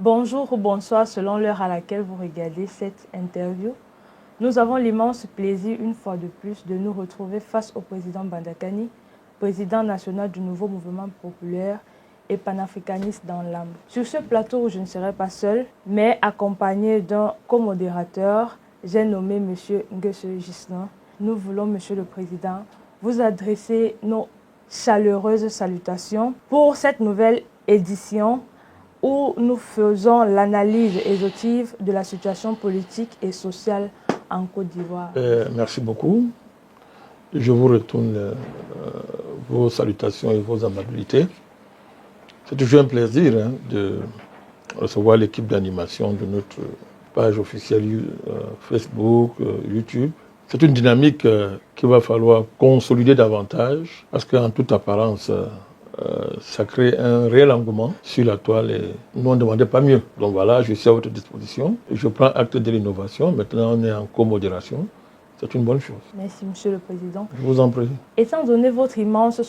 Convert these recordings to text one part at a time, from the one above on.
Bonjour ou bonsoir selon l'heure à laquelle vous regardez cette interview. Nous avons l'immense plaisir, une fois de plus, de nous retrouver face au président Bandakani, président national du nouveau mouvement populaire et panafricaniste dans l'âme. Sur ce plateau, je ne serai pas seul, mais accompagné d'un co-modérateur, j'ai nommé M. Nguesse Gislin. Nous voulons, Monsieur le Président, vous adresser nos chaleureuses salutations pour cette nouvelle édition où nous faisons l'analyse exhaustive de la situation politique et sociale en Côte d'Ivoire. Merci beaucoup. Je vous retourne vos salutations et vos amabilités. C'est toujours un plaisir de recevoir l'équipe d'animation de notre page officielle Facebook, YouTube. C'est une dynamique qu'il va falloir consolider davantage parce qu'en toute apparence, ça crée un réel engouement sur la toile et nous on ne demandait pas mieux. Donc voilà, je suis à votre disposition. Je prends acte de l'innovation. Maintenant, on est en co-modération. C'est une bonne chose. Merci, Monsieur le Président. Je vous en prie. Étant donné votre immense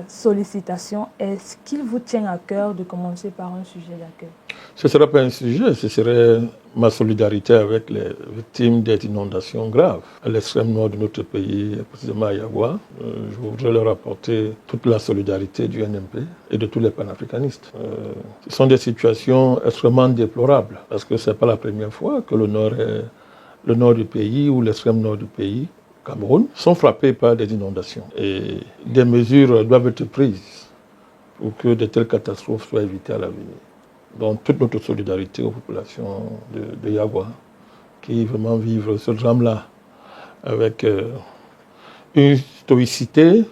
sollicitation, est-ce qu'il vous tient à cœur de commencer par un sujet d'accueil? Ce ne serait pas un sujet, ce serait ma solidarité avec les victimes des inondations graves à l'extrême nord de notre pays, précisément à Yagua. Je voudrais leur apporter toute la solidarité du NMP et de tous les panafricanistes. Ce sont des situations extrêmement déplorables parce que ce n'est pas la première fois que le nord du pays ou l'extrême nord du pays, Cameroun, sont frappés par des inondations. Et des mesures doivent être prises pour que de telles catastrophes soient évitées à l'avenir. Donc toute notre solidarité aux populations de Yagua qui vraiment vivent ce drame-là avec une stoïcité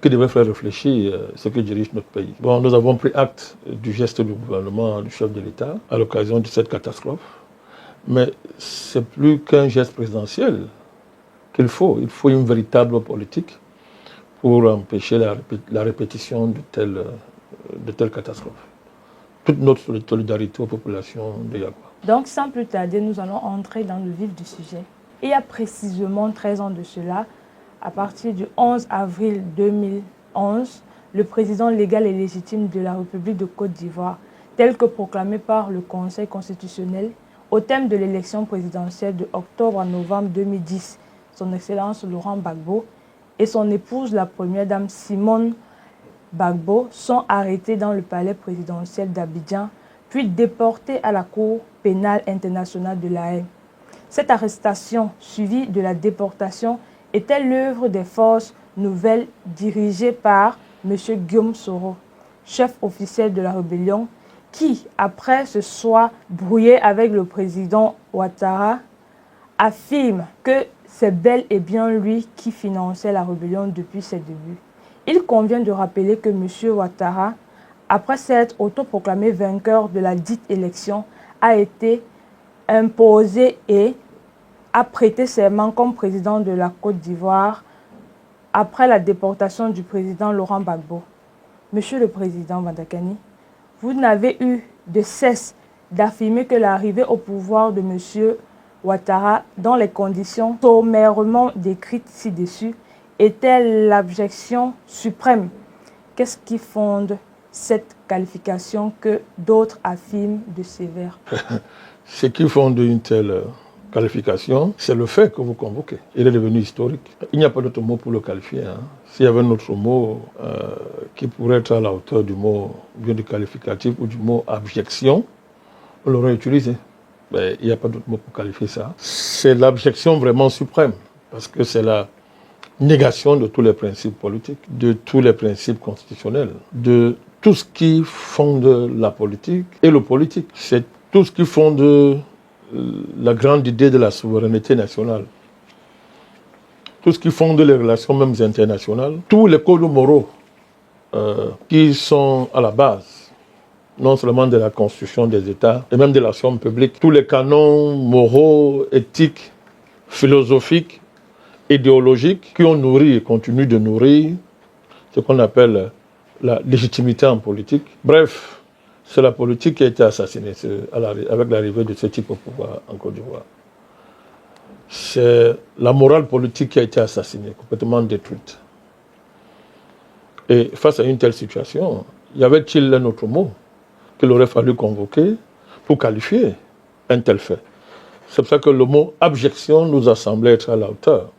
qui devrait faire réfléchir ce qui dirige notre pays. Bon, nous avons pris acte du geste du gouvernement, du chef de l'État à l'occasion de cette catastrophe. Mais c'est plus qu'un geste présidentiel qu'il faut. Il faut une véritable politique pour empêcher la répétition de telles catastrophes. Toute notre solidarité aux populations de Yagua. Donc, sans plus tarder, nous allons entrer dans le vif du sujet. Il y a précisément 13 ans de cela, à partir du 11 avril 2011, le président légal et légitime de la République de Côte d'Ivoire, tel que proclamé par le Conseil constitutionnel, au thème de l'élection présidentielle de octobre à novembre 2010, son Excellence Laurent Gbagbo et son épouse, la première dame Simone Gbagbo, sont arrêtés dans le palais présidentiel d'Abidjan, puis déportés à la Cour pénale internationale de La Haye. Cette arrestation, suivie de la déportation, était l'œuvre des forces nouvelles dirigées par M. Guillaume Soro, chef officiel de la rébellion, qui, après se soit brouillé avec le président Ouattara, affirme que c'est bel et bien lui qui finançait la rébellion depuis ses débuts. Il convient de rappeler que M. Ouattara, après s'être autoproclamé vainqueur de la dite élection, a été imposé et a prêté serment comme président de la Côte d'Ivoire après la déportation du président Laurent Gbagbo. Monsieur le Président Bandakani, vous n'avez eu de cesse d'affirmer que l'arrivée au pouvoir de M. Ouattara, dans les conditions sommairement décrites ci-dessus, était l'abjection suprême. Qu'est-ce qui fonde cette qualification que d'autres affirment de sévère? Ce qui fonde une telle qualification, c'est le fait que vous convoquez. Il est devenu historique. Il n'y a pas d'autre mot pour le qualifier. S'il y avait un autre mot qui pourrait être à la hauteur du mot bien du qualificatif ou du mot abjection, on l'aurait utilisé. Mais il n'y a pas d'autre mot pour qualifier ça. C'est l'abjection vraiment suprême, parce que c'est la négation de tous les principes politiques, de tous les principes constitutionnels, de tout ce qui fonde la politique et le politique. C'est tout ce qui fonde la grande idée de la souveraineté nationale. Tout ce qui fonde les relations même internationales. Tous les codes moraux qui sont à la base, non seulement de la constitution des États, et même de l'action publique. Tous les canons moraux, éthiques, philosophiques, idéologiques qui ont nourri et continuent de nourrir ce qu'on appelle la légitimité en politique. Bref, c'est la politique qui a été assassinée avec l'arrivée de ce type au pouvoir en Côte d'Ivoire. C'est la morale politique qui a été assassinée, complètement détruite. Et face à une telle situation, y avait-il un autre mot qu'il aurait fallu convoquer pour qualifier un tel fait. C'est pour ça que le mot abjection nous a semblé être à la hauteur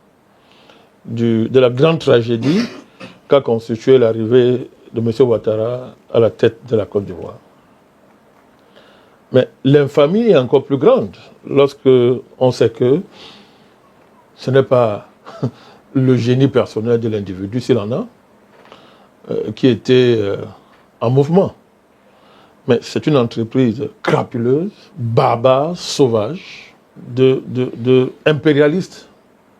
de la grande tragédie qu'a constitué l'arrivée de M. Ouattara à la tête de la Côte d'Ivoire. Mais l'infamie est encore plus grande lorsque on sait que ce n'est pas le génie personnel de l'individu, s'il en a, qui était en mouvement. Mais c'est une entreprise crapuleuse, barbare, sauvage, impérialiste,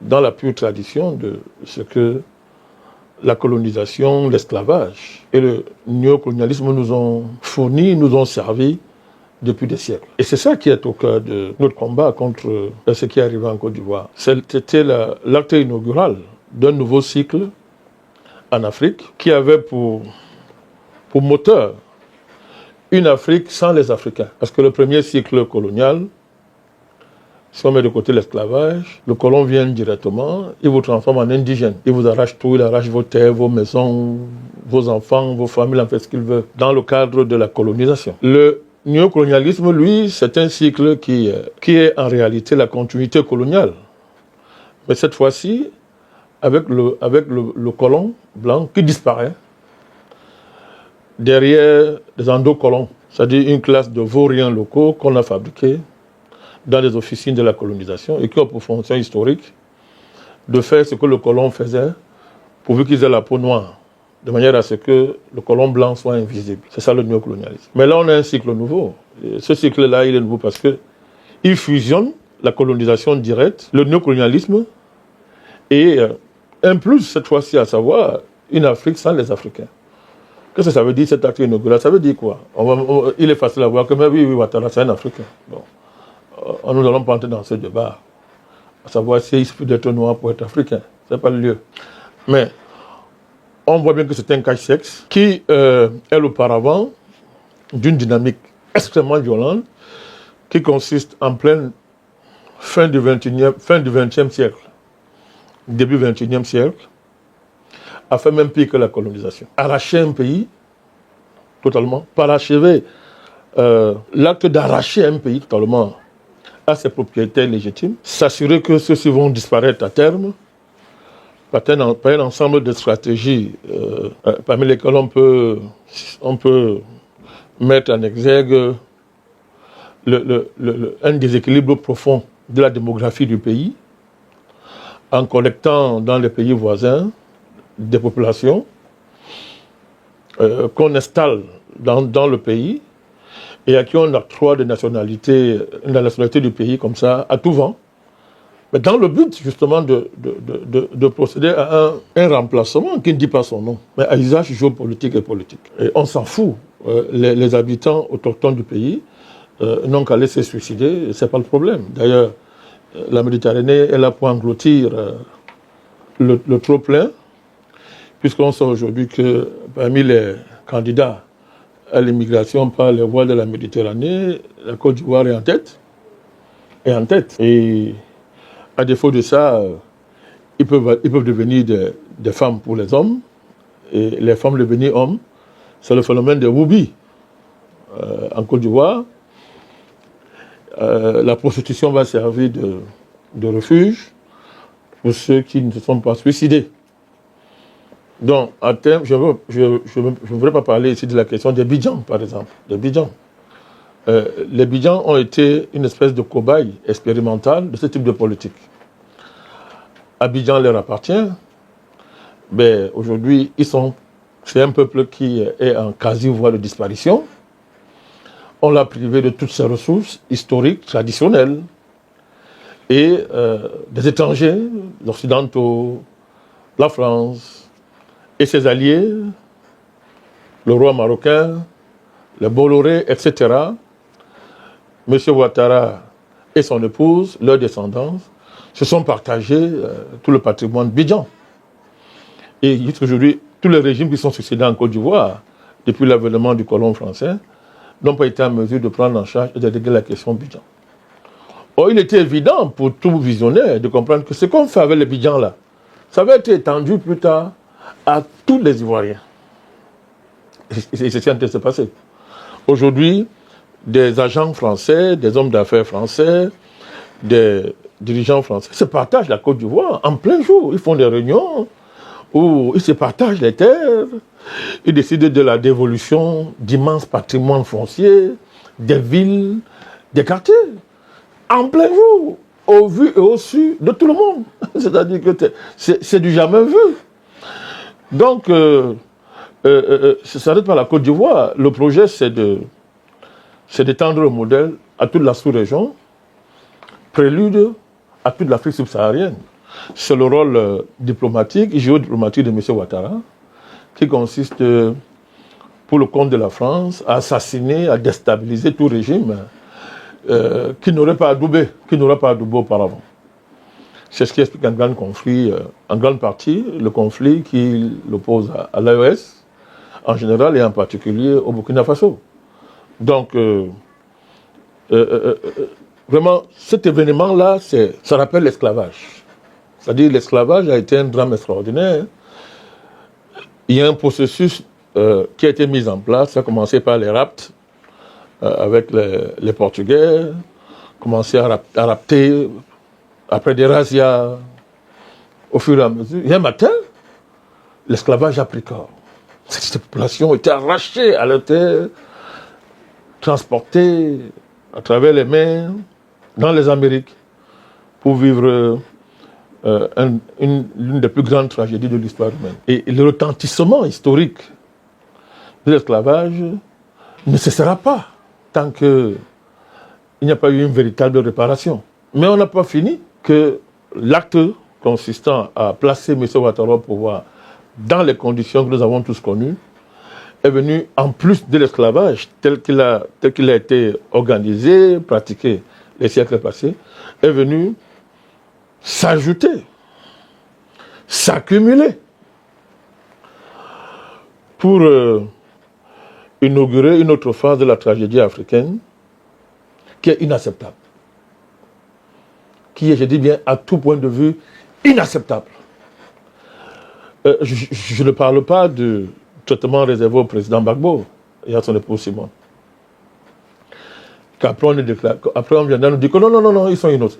dans la pure tradition de ce que la colonisation, l'esclavage et le néocolonialisme nous ont fourni, nous ont servi depuis des siècles. Et c'est ça qui est au cœur de notre combat contre ce qui est arrivé en Côte d'Ivoire. C'était l'acte inaugural d'un nouveau cycle en Afrique qui avait pour moteur une Afrique sans les Africains. Parce que le premier cycle colonial, si on met de côté l'esclavage, le colon vient directement, il vous transforme en indigène. Il vous arrache tout, il arrache vos terres, vos maisons, vos enfants, vos familles, en fait ce qu'il veut, dans le cadre de la colonisation. Le néocolonialisme, lui, c'est un cycle qui est en réalité la continuité coloniale. Mais cette fois-ci, avec le colon blanc qui disparaît, derrière des endocolons, c'est-à-dire une classe de vauriens locaux qu'on a fabriqués dans les officines de la colonisation et qui ont pour fonction historique de faire ce que le colon faisait pourvu qu'ils aient la peau noire, de manière à ce que le colon blanc soit invisible. C'est ça le néocolonialisme. Mais là, on a un cycle nouveau. Et ce cycle-là, il est nouveau parce qu'il fusionne la colonisation directe, le néocolonialisme, et un plus, cette fois-ci, à savoir une Afrique sans les Africains. Qu'est-ce que ça veut dire, cet acte inaugural? Ça veut dire quoi? Il est facile à voir que, mais oui, Ouattara, c'est un Africain. Bon. Nous n'allons pas entrer dans ce débat, à savoir s'il suffit d'être noir pour être africain. Ce n'est pas le lieu. Mais on voit bien que c'est un cache-sexe qui est l'auparavant d'une dynamique extrêmement violente qui consiste en pleine fin du XXe siècle, début XXIe siècle, a fait même pire que la colonisation. Arracher un pays totalement, parachever l'acte d'arracher un pays totalement à ses propriétaires légitimes, s'assurer que ceux-ci vont disparaître à terme, par un ensemble de stratégies parmi lesquelles on peut mettre en exergue un déséquilibre profond de la démographie du pays, en collectant dans les pays voisins des populations qu'on installe dans le pays et à qui on octroie la nationalité du pays comme ça, à tout vent, mais dans le but justement de procéder à un remplacement qui ne dit pas son nom, mais à usage géopolitique et politique. Et on s'en fout. Les habitants autochtones du pays n'ont qu'à laisser se suicider, c'est pas le problème. D'ailleurs, la Méditerranée est là pour engloutir le trop-plein, puisqu'on sait aujourd'hui que parmi les candidats à l'immigration par les voies de la Méditerranée, la Côte d'Ivoire est en tête. Et à défaut de ça, ils peuvent devenir des femmes pour les hommes, et les femmes devenir hommes. C'est le phénomène des Woubi en Côte d'Ivoire. La prostitution va servir de refuge pour ceux qui ne se sont pas suicidés. Donc, à terme, je ne voudrais pas parler ici de la question des Bidjans, par exemple. Les Bidjans ont été une espèce de cobaye expérimentale de ce type de politique. Abidjan leur appartient, mais aujourd'hui, c'est un peuple qui est en quasi-voie de disparition. On l'a privé de toutes ses ressources historiques, traditionnelles, et des étrangers, les Occidentaux, la France, et ses alliés, le roi marocain, les Bolloré, etc., M. Ouattara et son épouse, leurs descendants, se sont partagés tout le patrimoine bidjan. Et jusqu'aujourd'hui, tous les régimes qui sont succédés en Côte d'Ivoire, depuis l'avènement du colon français, n'ont pas été en mesure de prendre en charge et de régler la question bidjan. Or, il était évident pour tout visionnaire de comprendre que ce qu'on fait avec les bidjans là, ça va être étendu plus tard à tous les Ivoiriens. Et c'est ce qui est en train de se passer. Aujourd'hui, des agents français, des hommes d'affaires français, des dirigeants français se partagent la Côte d'Ivoire en plein jour. Ils font des réunions où ils se partagent les terres, ils décident de la dévolution d'immenses patrimoines fonciers, des villes, des quartiers, en plein jour, au vu et au su de tout le monde. C'est-à-dire que c'est du jamais vu. Donc, ça s'arrête par la Côte d'Ivoire. Le projet, c'est d'étendre le modèle à toute la sous-région, prélude à toute l'Afrique subsaharienne. C'est le rôle diplomatique, géodiplomatique de M. Ouattara, qui consiste, pour le compte de la France, à assassiner, à déstabiliser tout régime qui n'aurait pas adoubé auparavant. C'est ce qui explique un grand conflit, en grande partie, le conflit qui l'oppose à l'AES, en général, et en particulier au Burkina Faso. Donc, vraiment, cet événement-là, ça rappelle l'esclavage. C'est-à-dire l'esclavage a été un drame extraordinaire. Il y a un processus qui a été mis en place. Ça a commencé par les rapts avec les Portugais, commencé à rapter après des razzias au fur et à mesure. Et un matin, l'esclavage a pris corps. Cette population était arrachée à la terre, transportée à travers les mers dans les Amériques pour vivre l'une des plus grandes tragédies de l'histoire humaine. Et le retentissement historique de l'esclavage ne cessera pas tant qu'il n'y a pas eu une véritable réparation. Mais on n'a pas fini que l'acte consistant à placer M. Ouattara au pouvoir dans les conditions que nous avons tous connues est venu, en plus de l'esclavage tel qu'il a été organisé, pratiqué les siècles passés, est venu s'ajouter, s'accumuler pour inaugurer une autre phase de la tragédie africaine qui est inacceptable. Qui est, je dis bien, à tout point de vue, inacceptable. Je ne parle pas du traitement réservé au président Gbagbo et à son épouse Simone. Qu'après on vient de nous dire que non,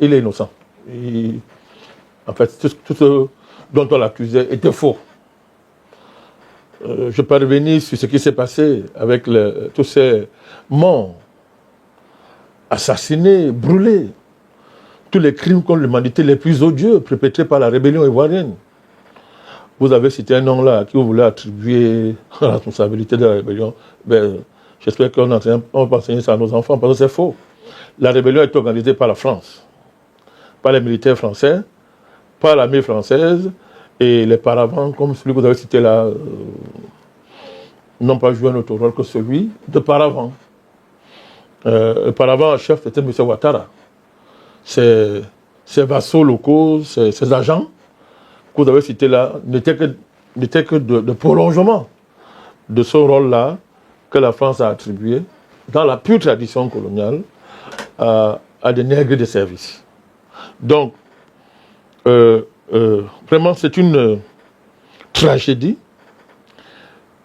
il est innocent. En fait, tout ce dont on l'accusait était faux. Je peux revenir sur ce qui s'est passé avec tous ces morts, assassinés, brûlés, tous les crimes contre l'humanité les plus odieux perpétrés par la rébellion ivoirienne. Vous avez cité un nom là à qui vous voulez attribuer la responsabilité de la rébellion. J'espère qu'on va pas enseigner ça à nos enfants parce que c'est faux. La rébellion est organisée par la France, par les militaires français, par l'armée française, et les paravents, comme celui que vous avez cité là, n'ont pas joué un autre rôle que celui de paravent. Le paravent en chef, c'était M. Ouattara. Ses vassaux locaux, ses agents, que vous avez cités là, n'étaient que de prolongement de ce rôle-là que la France a attribué, dans la pure tradition coloniale, à des nègres de service. Donc, vraiment, c'est une tragédie.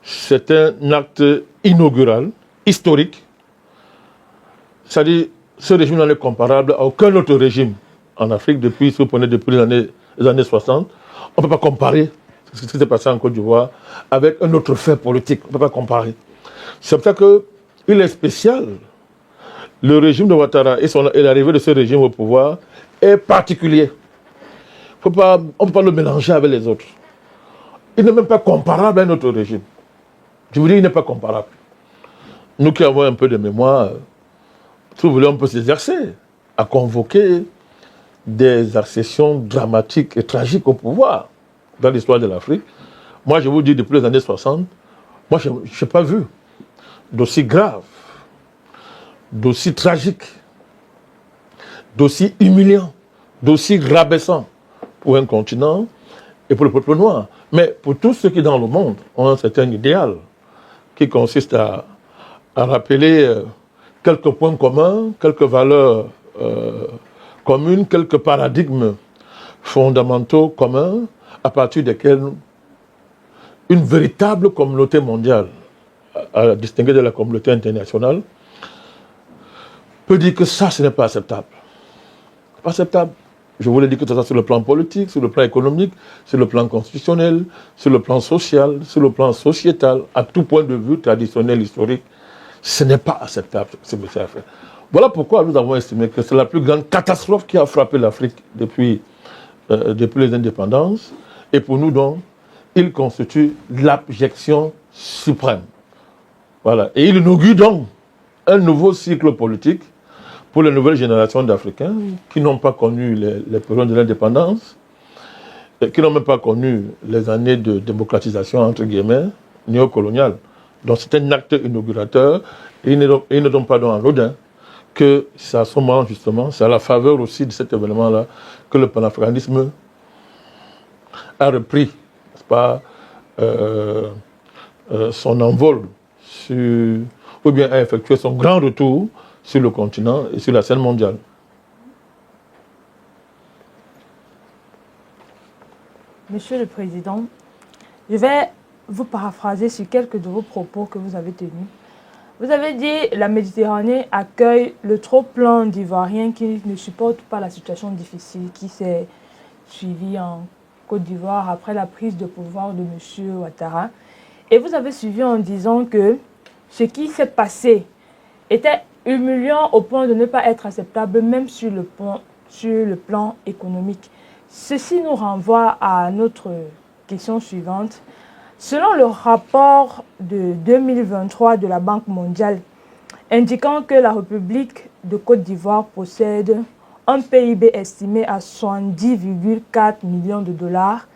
C'est un acte inaugural, historique. C'est-à-dire, ce régime n'en est comparable à aucun autre régime en Afrique depuis les années 60. On ne peut pas comparer ce qui s'est passé en Côte d'Ivoire avec un autre fait politique. On ne peut pas comparer. C'est pour ça qu'il est spécial. Le régime de Ouattara et l'arrivée de ce régime au pouvoir est particulier. On ne peut pas le mélanger avec les autres. Il n'est même pas comparable à un autre régime. Je vous dis, il n'est pas comparable. Nous qui avons un peu de mémoire, si vous voulez, on peut s'exercer à convoquer des accessions dramatiques et tragiques au pouvoir dans l'histoire de l'Afrique. Moi, je vous dis, depuis les années 60, moi, je n'ai pas vu d'aussi grave, d'aussi tragique, d'aussi humiliant, d'aussi rabaissant pour un continent et pour le peuple noir. Mais pour tous ceux qui, dans le monde, ont un certain idéal qui consiste à rappeler quelques points communs, quelques valeurs communes, quelques paradigmes fondamentaux communs à partir desquels une véritable communauté mondiale, à distinguer de la communauté internationale, peut dire que ça, ce n'est pas acceptable. Pas acceptable. Je voulais dire que ça sur le plan politique, sur le plan économique, sur le plan constitutionnel, sur le plan social, sur le plan sociétal, à tout point de vue traditionnel, historique, ce n'est pas acceptable ce que ça a fait. Voilà pourquoi nous avons estimé que c'est la plus grande catastrophe qui a frappé l'Afrique depuis les indépendances. Et pour nous, donc, il constitue l'abjection suprême. Voilà. Et il inaugure donc un nouveau cycle politique pour les nouvelles générations d'Africains qui n'ont pas connu les périodes de l'indépendance, qui n'ont même pas connu les années de démocratisation, entre guillemets, néocoloniale. Donc c'est un acte inaugurateur et il ne donne pas dans l'odin que c'est à ce moment, justement, c'est à la faveur aussi de cet événement-là que le panafricanisme a repris, n'est-ce pas, son envol ou bien a effectué son grand retour sur le continent et sur la scène mondiale. Monsieur le Président, je vais vous paraphraser sur quelques de vos propos que vous avez tenus. Vous avez dit que la Méditerranée accueille le trop-plein d'Ivoiriens qui ne supportent pas la situation difficile qui s'est suivie en Côte d'Ivoire après la prise de pouvoir de M. Ouattara. Et vous avez suivi en disant que ce qui s'est passé était humiliant au point de ne pas être acceptable, même sur le plan économique. Ceci nous renvoie à notre question suivante. Selon le rapport de 2023 de la Banque mondiale, indiquant que la République de Côte d'Ivoire possède un PIB estimé à 70,4 millions de dollars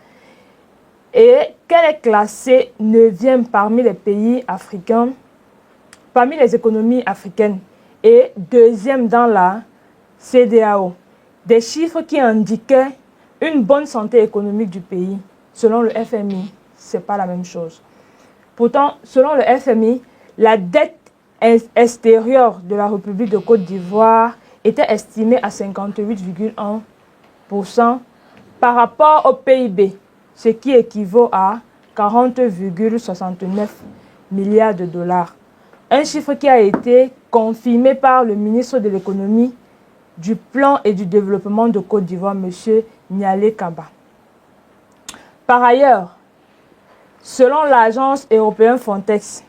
et qu'elle est classée 9e parmi les pays africains, parmi les économies africaines et 2e dans la CEDEAO. Des chiffres qui indiquaient une bonne santé économique du pays. Selon le FMI, ce n'est pas la même chose. Pourtant, selon le FMI, la dette extérieure de la République de Côte d'Ivoire était estimée à 58,1% par rapport au PIB, ce qui équivaut à 40,69 milliards de dollars. Un chiffre qui a été confirmé par le ministre de l'économie, du plan et du développement de Côte d'Ivoire, M. Nialé Kaba. Par ailleurs, selon l'agence européenne Frontex,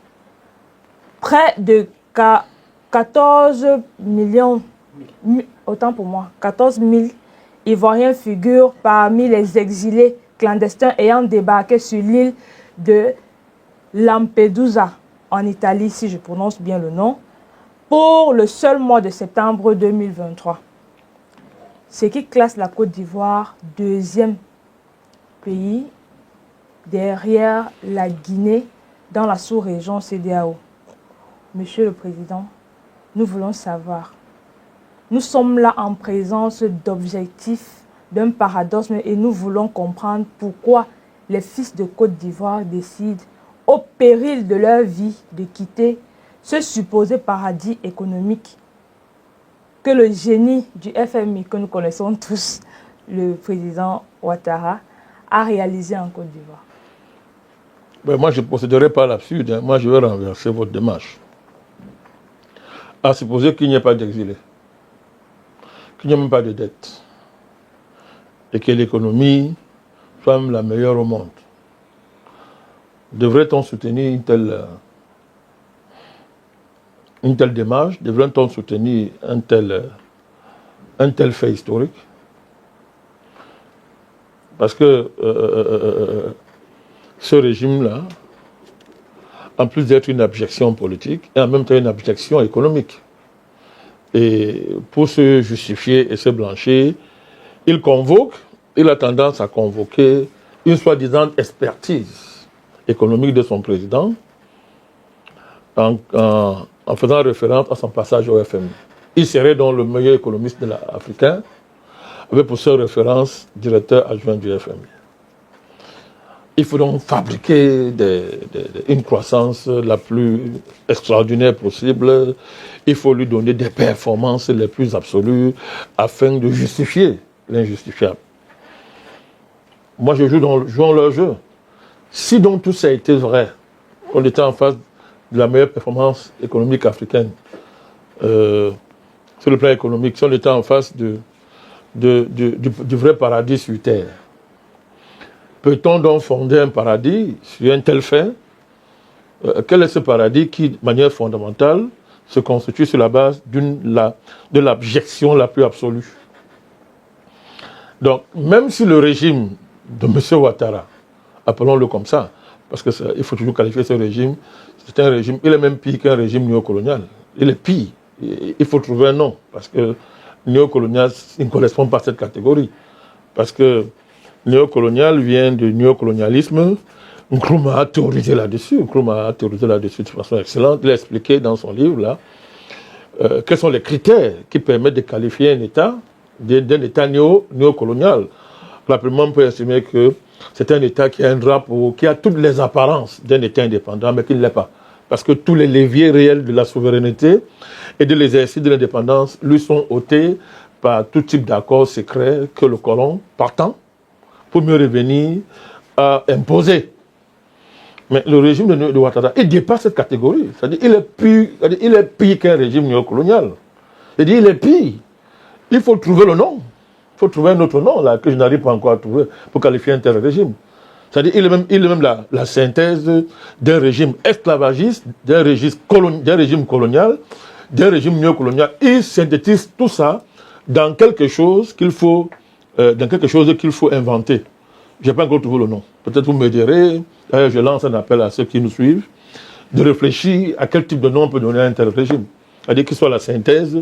près de 14 millions, autant pour moi, 14 000 Ivoiriens figurent parmi les exilés clandestins ayant débarqué sur l'île de Lampedusa, en Italie, si je prononce bien le nom, pour le seul mois de septembre 2023. Ce qui classe la Côte d'Ivoire 2e pays derrière la Guinée dans la sous-région CEDEAO. Monsieur le Président, nous voulons savoir, nous sommes là en présence d'objectifs, d'un paradoxe et nous voulons comprendre pourquoi les fils de Côte d'Ivoire décident, au péril de leur vie, de quitter ce supposé paradis économique que le génie du FMI que nous connaissons tous, le président Ouattara, a réalisé en Côte d'Ivoire. Ben moi, je ne procéderai pas à l'absurde. Hein. Moi, je vais renverser votre démarche. À supposer qu'il n'y ait pas d'exilés, qu'il n'y ait même pas de dette, et que l'économie soit même la meilleure au monde. Devrait-on soutenir une telle démarche? Devrait-on soutenir un tel fait historique? Parce que ce régime-là, en plus d'être une abjection politique, est en même temps une abjection économique. Et pour se justifier et se blanchir, il a tendance à convoquer une soi-disant expertise économique de son président en faisant référence à son passage au FMI. Il serait donc le meilleur économiste africain, avec pour seule référence directeur adjoint du FMI. Il faut donc fabriquer une croissance la plus extraordinaire possible. Il faut lui donner des performances les plus absolues afin de justifier l'injustifiable. Moi, je joue leur jeu. Si donc tout ça a été vrai, on était en face de la meilleure performance économique africaine sur le plan économique, si on était en face du vrai paradis sur Terre, peut-on donc fonder un paradis sur un tel fait? Quel est ce paradis qui, de manière fondamentale, se constitue sur la base de l'abjection la plus absolue? Donc, même si le régime de M. Ouattara, appelons-le comme ça, parce qu'il faut toujours qualifier ce régime, c'est un régime, il est même pire qu'un régime néocolonial. Il est pire. Il faut trouver un nom, parce que néocolonial, il ne correspond pas à cette catégorie. Parce que néocolonial vient du néocolonialisme. Nkrumah a théorisé là-dessus. Nkrumah a théorisé là-dessus de façon excellente. Il a expliqué dans son livre, là, quels sont les critères qui permettent de qualifier un État d'un État néocolonial. Rapidement, on peut estimer que c'est un État qui a un drapeau, qui a toutes les apparences d'un État indépendant, mais qui ne l'est pas. Parce que tous les leviers réels de la souveraineté et de l'exercice de l'indépendance lui sont ôtés par tout type d'accord secret que le colon, partant, pour mieux revenir, a imposé. Mais le régime de Ouattara, il dépasse cette catégorie. C'est-à-dire il est pire qu'un régime néocolonial. C'est-à-dire il est pire. Il faut trouver le nom. Il faut trouver un autre nom là, que je n'arrive pas encore à trouver pour qualifier un tel régime. C'est-à-dire il est même la synthèse d'un régime esclavagiste, d'un régime colonial, d'un régime néocolonial. Il synthétise tout ça dans quelque chose qu'il faut inventer. Je n'ai pas encore trouvé le nom. Peut-être vous me direz, d'ailleurs je lance un appel à ceux qui nous suivent, de réfléchir à quel type de nom on peut donner à un tel régime. C'est-à-dire qu'il soit la synthèse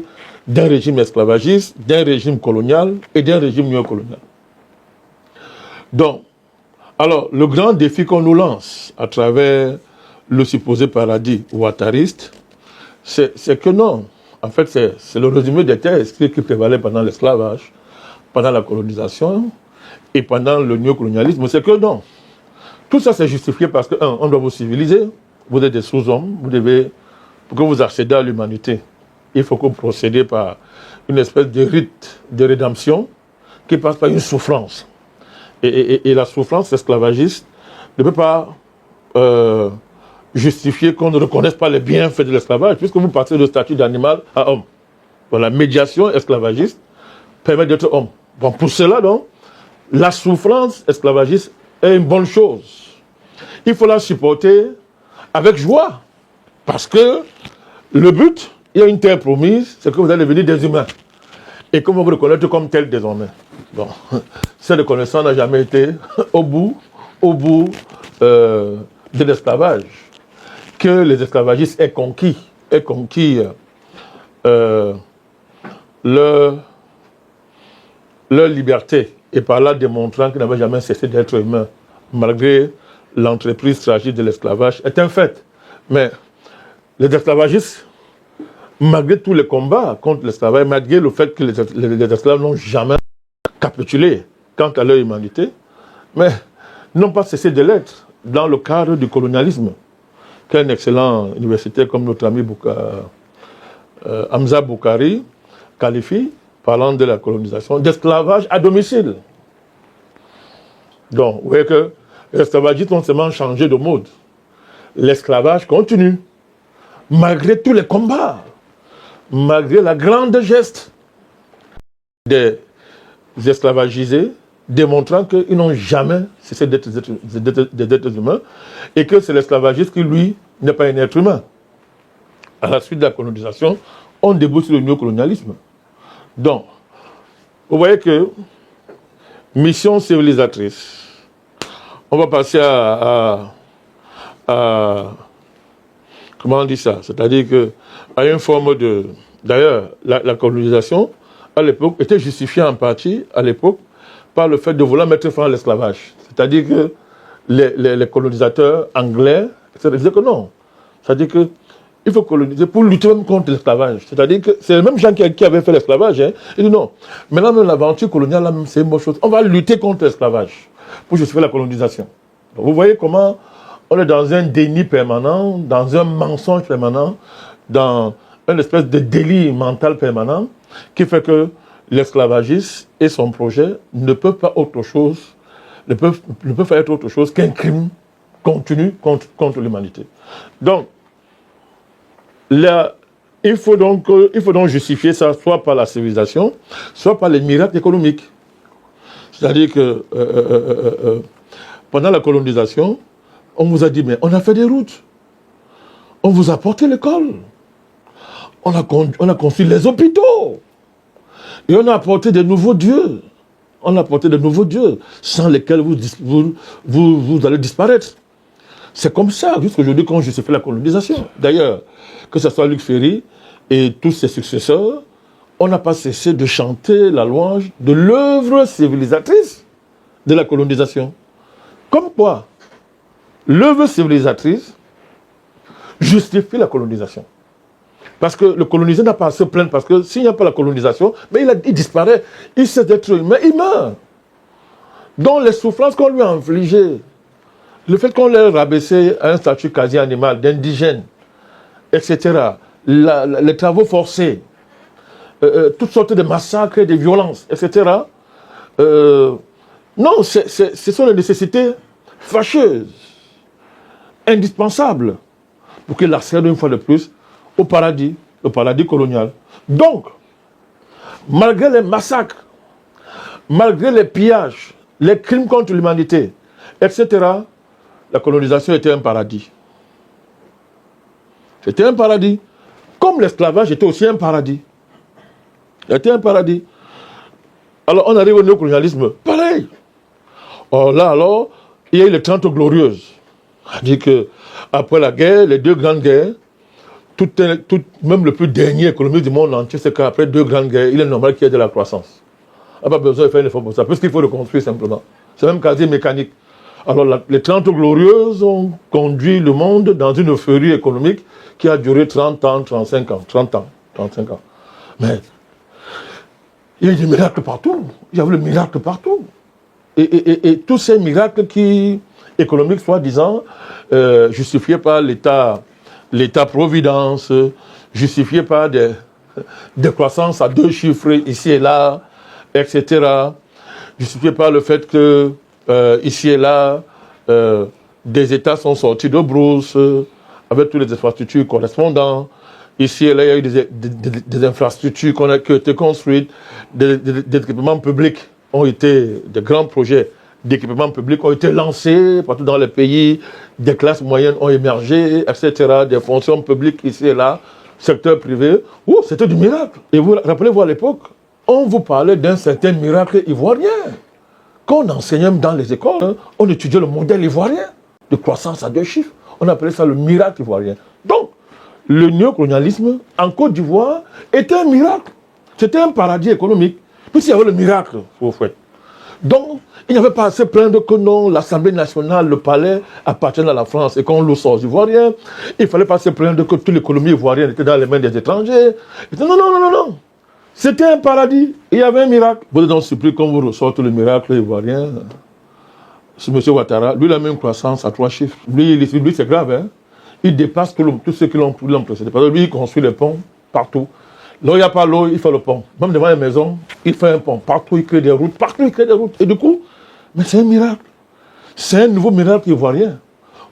d'un régime esclavagiste, d'un régime colonial et d'un régime néocolonial. Donc, alors, le grand défi qu'on nous lance à travers le supposé paradis ouattariste, c'est que non. En fait, c'est le résumé des thèses qui prévalait pendant l'esclavage, pendant la colonisation et pendant le néocolonialisme. C'est que non. Tout ça, c'est justifié parce que, on doit vous civiliser. Vous êtes des sous-hommes. Pour que vous accédez à l'humanité, il faut que vous procédez par une espèce de rite de rédemption qui passe par une souffrance. Et la souffrance esclavagiste ne peut pas justifier qu'on ne reconnaisse pas les bienfaits de l'esclavage, puisque vous passez de statut d'animal à homme. Donc, la médiation esclavagiste permet d'être homme. Bon, pour cela, donc, la souffrance esclavagiste est une bonne chose. Il faut la supporter avec joie. Parce que le but, il y a une terre promise, c'est que vous allez devenir des humains. Et qu'on va vous reconnaître comme tel désormais. Bon, cette reconnaissance n'a jamais été au bout de l'esclavage. Que les esclavagistes aient conquis leur liberté, et par là démontrant qu'ils n'avaient jamais cessé d'être humains, malgré l'entreprise tragique de l'esclavage, est un fait. Mais les esclavagistes, malgré tous les combats contre l'esclavage, malgré le fait que les esclaves n'ont jamais capitulé quant à leur humanité, mais n'ont pas cessé de l'être dans le cadre du colonialisme, qu'un excellent universitaire comme notre ami Hamza Boukari qualifie, parlant de la colonisation, d'esclavage à domicile. Donc, vous voyez que les esclavagistes ont seulement changé de mode. L'esclavage continue, malgré tous les combats, malgré la grande geste des esclavagisés, démontrant qu'ils n'ont jamais cessé d'être des êtres humains, et que c'est l'esclavagiste qui, lui, n'est pas un être humain. À la suite de la colonisation, on débouche sur le néocolonialisme. Donc, vous voyez que mission civilisatrice, on va passer à comment on dit ça? C'est-à-dire qu'à une forme de... D'ailleurs, la colonisation, à l'époque, était justifiée en partie, à l'époque, par le fait de vouloir mettre fin à l'esclavage. C'est-à-dire que les colonisateurs anglais disaient que non. C'est-à-dire qu'il faut coloniser pour lutter même contre l'esclavage. C'est-à-dire que c'est les mêmes gens qui avaient fait l'esclavage. Hein. Ils disent non. Maintenant, même l'aventure coloniale, là, c'est une bonne chose. On va lutter contre l'esclavage pour justifier la colonisation. Donc, vous voyez comment on est dans un déni permanent, dans un mensonge permanent, dans une espèce de délit mental permanent qui fait que l'esclavagiste et son projet ne peuvent pas faire autre chose qu'un crime continu contre l'humanité. Donc, Il faut donc justifier ça soit par la civilisation, soit par les miracles économiques. C'est-à-dire que pendant la colonisation, on vous a dit, mais on a fait des routes, on vous a porté l'école, on a construit les hôpitaux, et on a apporté de nouveaux dieux. On a apporté de nouveaux dieux, sans lesquels vous allez disparaître. C'est comme ça, jusqu'aujourd'hui, qu'on justifie la colonisation. D'ailleurs, que ce soit Luc Ferry et tous ses successeurs, on n'a pas cessé de chanter la louange de l'œuvre civilisatrice de la colonisation. Comme quoi, l'œuvre civilisatrice justifie la colonisation. Parce que le colonisé n'a pas à se plaindre, parce que s'il n'y a pas la colonisation, mais il disparaît, il sait d'être humain, il meurt. Donc les souffrances qu'on lui a infligées, le fait qu'on l'ait rabaissé à un statut quasi animal, d'indigène, etc., les travaux forcés, toutes sortes de massacres, de violences, etc., non, ce sont les nécessités fâcheuses, indispensables, pour qu'il accède une fois de plus au paradis, le paradis colonial. Donc, malgré les massacres, malgré les pillages, les crimes contre l'humanité, etc., la colonisation était un paradis. C'était un paradis. Comme l'esclavage était aussi un paradis. C'était un paradis. Alors, on arrive au néocolonialisme. Pareil. Or là, alors, il y a eu les 30 glorieuses. C'est-à-dire qu'après la guerre, les deux grandes guerres, même le plus dernier économiste du monde entier, c'est qu'après deux grandes guerres, il est normal qu'il y ait de la croissance. Il n'y a pas besoin de faire un effort pour ça, parce qu'il faut le construire simplement. C'est même quasi mécanique. Alors, les 30 glorieuses ont conduit le monde dans une euphorie économique qui a duré 30 ans, 35 ans, 30 ans, 35 ans. Mais il y a eu des miracles partout. Il y avait le miracle partout. Et tous ces miracles économiques, soi-disant, justifiés par l'État-providence, justifiés par des croissances à 2 chiffres ici et là, etc., justifiés par le fait que ici et là, des États sont sortis de brousse avec toutes les infrastructures correspondantes. Ici et là, il y a eu des infrastructures qui ont été construites, des équipements publics ont été, des grands projets d'équipements publics ont été lancés partout dans les pays, des classes moyennes ont émergé, etc., des fonctions publiques ici et là, secteur privé. Oh, c'était du miracle. Et vous rappelez-vous à l'époque, on vous parlait d'un certain miracle ivoirien. Quand on enseignait dans les écoles, hein, on étudiait le modèle ivoirien de croissance à 2 chiffres. On appelait ça le miracle ivoirien. Donc, le néocolonialisme en Côte d'Ivoire était un miracle. C'était un paradis économique. Puis il y avait le miracle, au fait. Donc, il n'y avait pas à se plaindre que non, l'Assemblée nationale, le palais appartiennent à la France et qu'on le sort aux Ivoiriens. Il ne fallait pas se plaindre que toute l'économie ivoirienne était dans les mains des étrangers. Non. C'était un paradis. Il y avait un miracle. Vous êtes donc surpris qu'on vous ressorte le miracle ivoirien. Ce monsieur Ouattara, lui, il a mis une croissance à 3 chiffres. Lui c'est grave, hein. Il dépasse tous ceux qui l'ont précédé. Parce que lui, il construit les ponts partout. Là où il n'y a pas l'eau, il fait le pont. Même devant les maisons, il fait un pont. Partout, il crée des routes. Partout, il crée des routes. Et du coup, mais c'est un miracle. C'est un nouveau miracle ivoirien.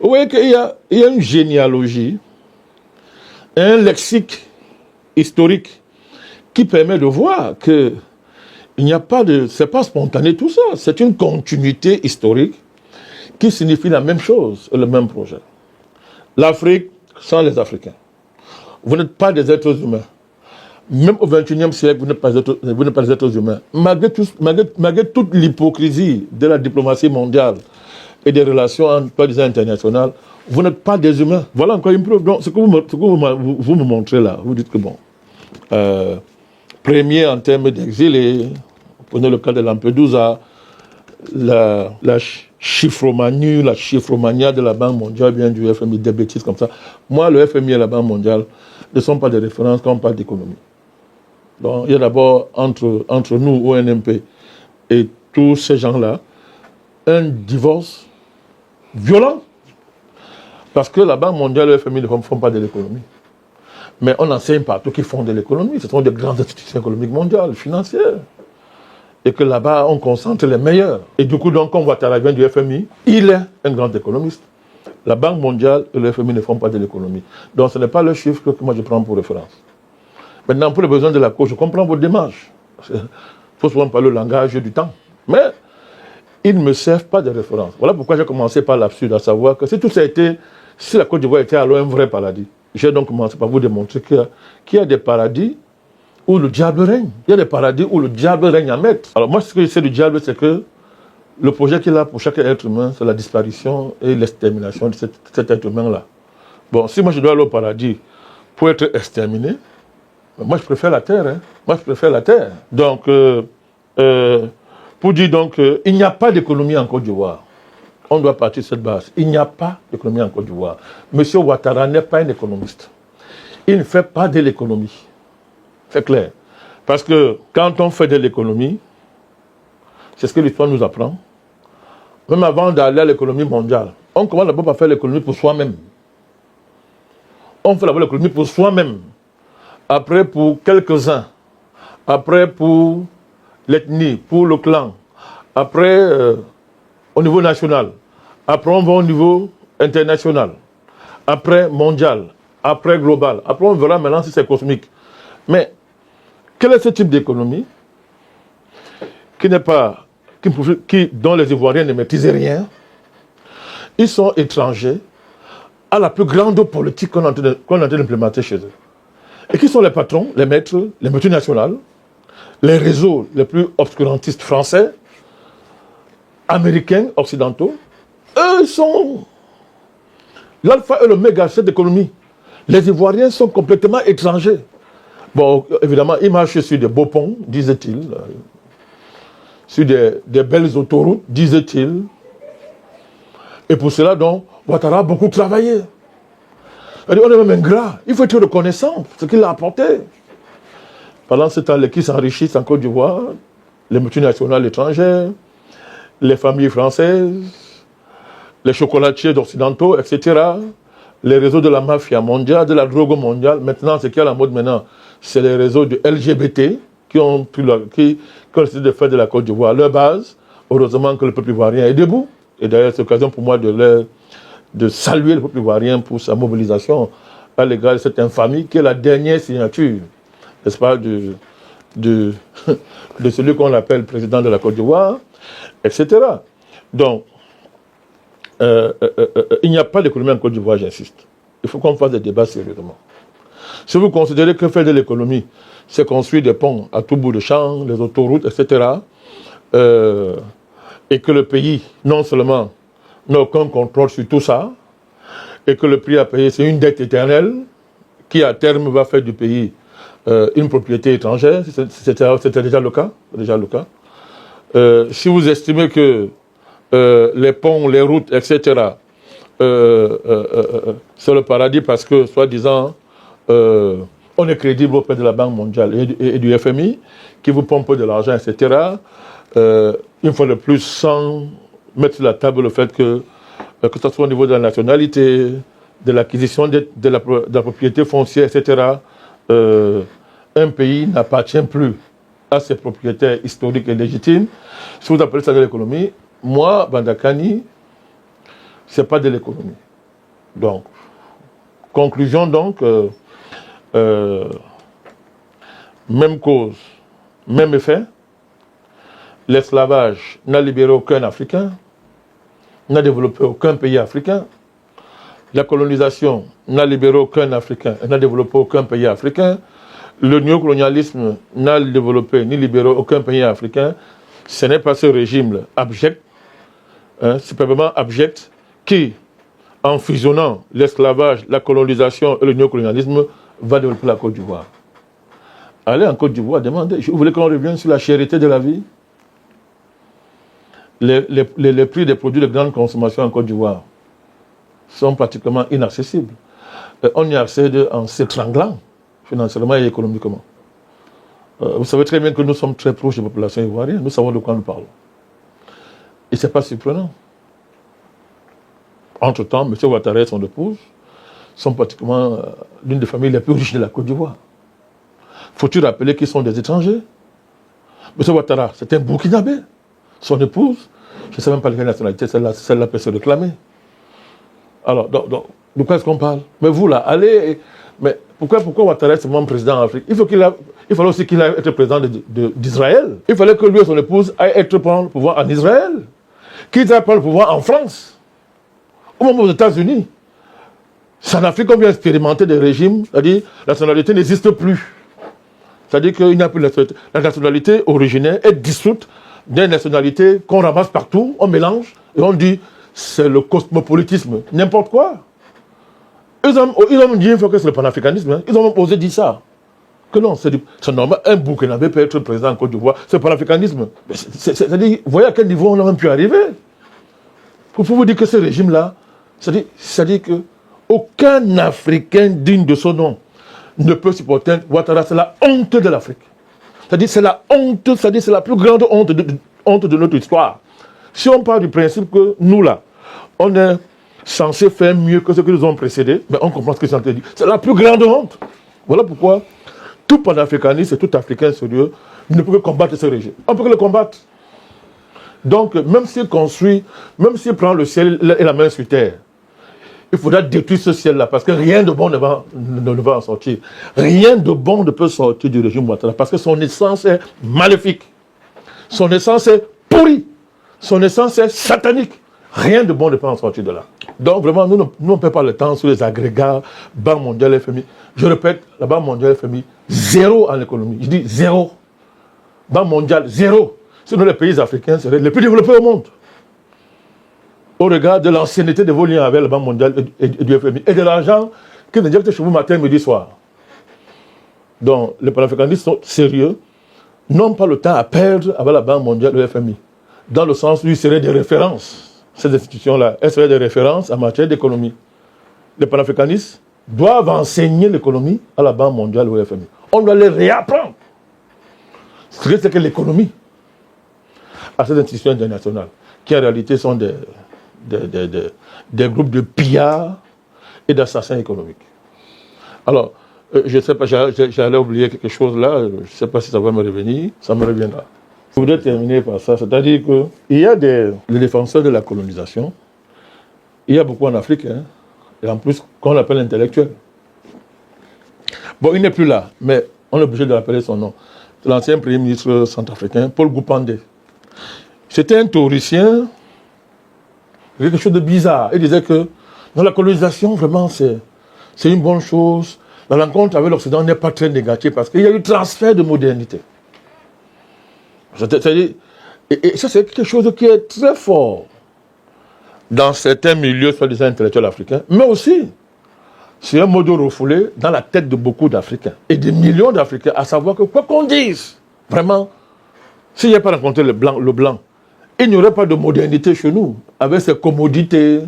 Vous voyez qu'il y a une généalogie, un lexique historique qui permet de voir que il n'y a pas de... C'est pas spontané tout ça. C'est une continuité historique qui signifie la même chose, le même projet. L'Afrique sans les Africains. Vous n'êtes pas des êtres humains. Même au XXIe siècle, vous n'êtes pas des êtres humains. Malgré toute l'hypocrisie de la diplomatie mondiale et des relations internationales, vous n'êtes pas des humains. Voilà encore une preuve. Donc, ce que vous me montrez là, vous dites que bon, premier en termes d'exilés, prenez le cas de Lampedusa, la chiffromania de la Banque mondiale, bien du FMI, des bêtises comme ça. Moi, le FMI et la Banque mondiale ne sont pas des références quand on parle d'économie. Donc, il y a d'abord, entre nous, ONMP, et tous ces gens-là, un divorce violent. Parce que la Banque mondiale et le FMI ne font pas de l'économie. Mais on enseigne partout qu'ils font de l'économie. Ce sont des grandes institutions économiques mondiales, financières. Et que là-bas, on concentre les meilleurs. Et du coup, donc, quand Ouattara vient du FMI, il est un grand économiste. La Banque mondiale et le FMI ne font pas de l'économie. Donc, ce n'est pas le chiffre que moi je prends pour référence. Maintenant, pour les besoins de la cause, je comprends votre démarche. Il faut souvent parler le langage du temps. Mais ils ne me servent pas de référence. Voilà pourquoi j'ai commencé par l'absurde, à savoir que si tout ça a été, si la Côte d'Ivoire était alors un vrai paradis, j'ai donc commencé par vous démontrer qu'il y a des paradis où le diable règne. Il y a des paradis où le diable règne à maître. Alors moi, ce que je sais du diable, c'est que le projet qu'il a pour chaque être humain, c'est la disparition et l'extermination de cet être humain-là. Bon, si moi je dois aller au paradis pour être exterminé, moi je préfère la terre. Hein. Moi je préfère la terre. Donc, pour dire donc, il n'y a pas d'économie en Côte d'Ivoire. On doit partir de cette base. Il n'y a pas d'économie en Côte d'Ivoire. Monsieur Ouattara n'est pas un économiste. Il ne fait pas de l'économie. C'est clair. Parce que quand on fait de l'économie, c'est ce que l'histoire nous apprend. Même avant d'aller à l'économie mondiale, on commence d'abord par faire l'économie pour soi-même. On fait d'abord l'économie pour soi-même. Après pour quelques-uns. Après pour l'ethnie, pour le clan. Après au niveau national. Après on va au niveau international. Après mondial. Après global. Après on verra maintenant si c'est cosmique. Mais quel est ce type d'économie dont les Ivoiriens ne maîtrisent rien? Ils sont étrangers à la plus grande politique qu'on est en train d'implémenter chez eux. Et qui sont les patrons, les maîtres, les multinationales, les réseaux les plus obscurantistes français, américains, occidentaux? Eux sont l'alpha et l'oméga de cette économie. Les Ivoiriens sont complètement étrangers. Bon, évidemment, ils marchent sur des beaux ponts, disait-il, sur des belles autoroutes, disait-il. Et pour cela, donc, Ouattara a beaucoup travaillé. On est même ingrat. Il faut être reconnaissant pour ce qu'il a apporté. Pendant ce temps, les qui s'enrichissent en Côte d'Ivoire, les multinationales étrangères, les familles françaises, les chocolatiers occidentaux, etc., les réseaux de la mafia mondiale, de la drogue mondiale. Maintenant, ce qui est à la mode maintenant, c'est les réseaux de LGBT qui ont décidé de faire de la Côte d'Ivoire leur base. Heureusement que le peuple ivoirien est debout. Et d'ailleurs, c'est l'occasion pour moi de saluer le peuple ivoirien pour sa mobilisation à l'égard de cette infamie qui est la dernière signature, n'est-ce pas, de celui qu'on appelle président de la Côte d'Ivoire, etc. Donc, il n'y a pas d'économie en Côte d'Ivoire, j'insiste. Il faut qu'on fasse des débats sérieusement. Si vous considérez que faire de l'économie, c'est construire des ponts à tout bout de champ, les autoroutes, etc., et que le pays, non seulement n'a aucun contrôle sur tout ça, et que le prix à payer, c'est une dette éternelle, qui à terme va faire du pays une propriété étrangère, c'était déjà le cas. Si vous estimez que les ponts, les routes, etc., c'est le paradis parce que, soi-disant, on est crédible auprès de la Banque mondiale et du FMI, qui vous pompe de l'argent, etc., une fois de plus, sans mettre sur la table le fait que ce soit au niveau de la nationalité, de l'acquisition de la propriété foncière, etc., un pays n'appartient plus à ses propriétaires historiques et légitimes. Si vous appelez ça de l'économie, moi, Bandakani, ce n'est pas de l'économie. Donc, conclusion donc, même cause, même effet. L'esclavage n'a libéré aucun Africain, n'a développé aucun pays africain. La colonisation n'a libéré aucun Africain, n'a développé aucun pays africain. Le néocolonialisme n'a développé ni libéré aucun pays africain. Ce n'est pas ce régime abject, superbement abject, qui, en fusionnant l'esclavage, la colonisation et le néocolonialisme, va développer la Côte d'Ivoire. Allez en Côte d'Ivoire, demandez. Vous voulez qu'on revienne sur la chérité de la vie? Les prix des produits de grande consommation en Côte d'Ivoire sont pratiquement inaccessibles. On y accède en s'étranglant financièrement et économiquement. Vous savez très bien que nous sommes très proches des populations ivoiriennes. Nous savons de quoi nous parlons. Et ce n'est pas surprenant. Entre-temps, M. Ouattara et son épouse sont pratiquement l'une des familles les plus riches de la Côte d'Ivoire. Faut-il rappeler qu'ils sont des étrangers? M. Ouattara, c'est un Burkinabé. Son épouse, je ne sais même pas de quelle nationalité celle-là peut se réclamer. Alors, de quoi est-ce qu'on parle? Mais vous, là, allez Mais pourquoi Ouattara est seulement président en Afrique? Il fallait aussi qu'il aille être président d'Israël. Il fallait que lui et son épouse aillent être prendre le pouvoir en Israël. Qu'ils aillent prendre le pouvoir en France. Au moment aux États-Unis. C'est en Afrique qu'on vient expérimenter des régimes, c'est-à-dire la nationalité n'existe plus. C'est-à-dire qu'il n'y a plus la nationalité originaire est dissoute des nationalités qu'on ramasse partout, on mélange, et on dit c'est le cosmopolitisme, n'importe quoi. Ils ont dit une fois que c'est le panafricanisme, hein. Ils ont même osé dire ça. Que non, c'est normal, un Burkinabé peut être président en Côte d'Ivoire, c'est le panafricanisme. C'est-à-dire, vous voyez à quel niveau on a même pu arriver. Pour vous dire que ce régime-là, c'est-à-dire que aucun Africain digne de son nom ne peut supporter Ouattara, c'est la honte de l'Afrique. C'est-à-dire c'est la honte, c'est-à-dire c'est la plus grande honte de notre histoire. Si on part du principe que nous là, on est censé faire mieux que ceux qui nous ont précédés, ben on comprend ce que c'est en train de dire. C'est la plus grande honte. Voilà pourquoi tout panafricaniste et tout Africain sérieux ne peut que combattre ce régime. On peut que le combattre. Donc même s'il construit, même s'il prend le ciel et la main sur terre, il faudra détruire ce ciel-là, parce que rien de bon ne va en sortir. Rien de bon ne peut sortir du régime Ouattara, parce que son essence est maléfique. Son essence est pourrie. Son essence est satanique. Rien de bon ne peut en sortir de là. Donc vraiment, nous on ne perd pas le temps sur les agrégats, Banque mondiale, FMI. Je répète, la Banque mondiale, FMI, zéro en économie. Je dis zéro. Banque mondiale, zéro. Sinon les pays africains seraient les plus développés au monde. Au regard de l'ancienneté de vos liens avec la Banque mondiale et du FMI, et de l'argent qui ne direct chez vous matin, midi, soir. Donc, les panafricanistes sont sérieux, n'ont pas le temps à perdre avec la Banque mondiale et le FMI. Dans le sens où ils seraient des références. Ces institutions-là, elles seraient des références en matière d'économie. Les panafricanistes doivent enseigner l'économie à la Banque mondiale et au FMI. On doit les réapprendre. C'est que l'économie à ces institutions internationales, qui en réalité sont des groupes de pillards et d'assassins économiques. Alors, je ne sais pas, j'allais oublier quelque chose là, je ne sais pas si ça va me revenir, ça me reviendra. Je voudrais terminer par ça, c'est-à-dire qu'il y a les défenseurs de la colonisation, il y a beaucoup en Afrique, hein, et en plus qu'on appelle intellectuel. Bon, il n'est plus là, mais on est obligé de rappeler son nom. C'est l'ancien premier ministre centrafricain, Paul Goupandé. C'était un théoricien, quelque chose de bizarre. Il disait que dans la colonisation, vraiment, c'est une bonne chose. La rencontre avec l'Occident n'est pas très négative parce qu'il y a eu transfert de modernité. Et ça, c'est quelque chose qui est très fort dans certains milieux, soi-disant intellectuels africains, mais aussi, c'est un mot de refoulé dans la tête de beaucoup d'Africains et des millions d'Africains, à savoir que quoi qu'on dise, vraiment, s'il n'y a pas rencontré le blanc, il n'y aurait pas de modernité chez nous, avec ses commodités,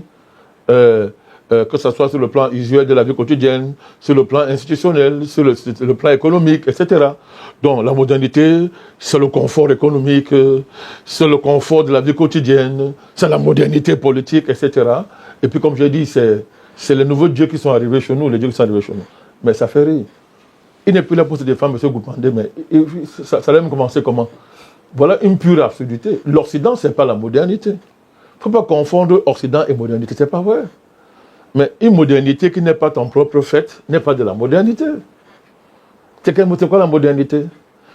que ce soit sur le plan usuel de la vie quotidienne, sur le plan institutionnel, sur le plan économique, etc. Donc la modernité, c'est le confort économique, c'est le confort de la vie quotidienne, c'est la modernité politique, etc. Et puis comme j'ai dit, c'est les nouveaux dieux qui sont arrivés chez nous, les dieux qui sont arrivés chez nous. Mais ça fait rire. Il n'est plus là pour se défendre, M. Goupandé, mais ça allait même commencer comment? Voilà une pure absurdité. L'Occident, ce n'est pas la modernité. Il ne faut pas confondre Occident et modernité, ce n'est pas vrai. Mais une modernité qui n'est pas ton propre fait n'est pas de la modernité. C'est quoi la modernité?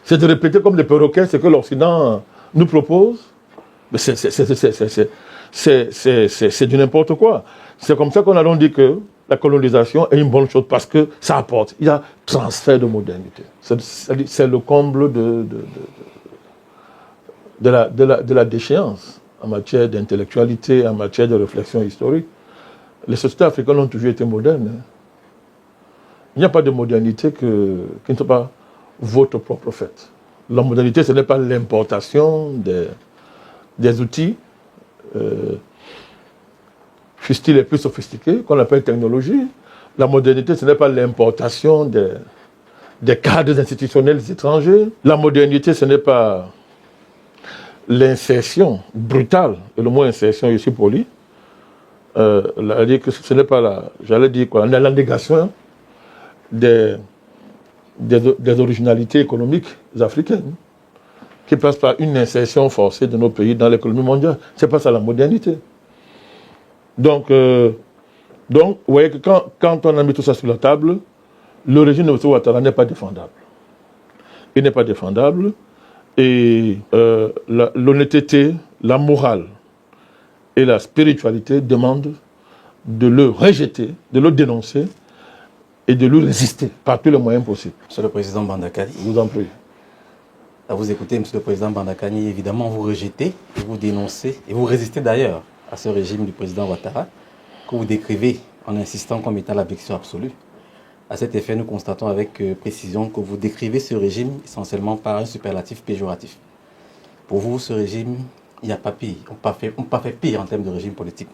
C'est de répéter comme des perroquets ce que l'Occident nous propose. Mais c'est du n'importe quoi. C'est comme ça qu'on a donc dit que la colonisation est une bonne chose parce que ça apporte. Il y a transfert de modernité. C'est le comble de la déchéance en matière d'intellectualité, en matière de réflexion historique. Les sociétés africaines ont toujours été modernes. Hein. Il n'y a pas de modernité qui ne soit pas votre propre fait. La modernité, ce n'est pas l'importation des outils, fussent-ils les plus sophistiqués, qu'on appelle technologie. La modernité, ce n'est pas l'importation des cadres institutionnels étrangers. La modernité, ce n'est pas l'insertion brutale, et le mot insertion, je suis poli, ce n'est pas la négation des originalités économiques africaines qui passent par une insertion forcée de nos pays dans l'économie mondiale. Ce n'est pas ça la modernité. Donc, vous voyez que quand on a mis tout ça sur la table, le régime de M. Ouattara n'est pas défendable. Il n'est pas défendable et l'honnêteté, la morale et la spiritualité demandent de le rejeter, de le dénoncer et de lui résister par tous les moyens possibles. Monsieur le Président Bandakani. Je vous en prie. À vous écouter, Monsieur le Président Bandakani, évidemment, vous rejetez et vous dénoncez et vous résistez d'ailleurs à ce régime du Président Ouattara que vous décrivez en insistant comme étant l'abjection absolue. À cet effet, nous constatons avec précision que vous décrivez ce régime essentiellement par un superlatif péjoratif. Pour vous, ce régime, il n'y a pas pire. On n'a pas fait pire en termes de régime politique.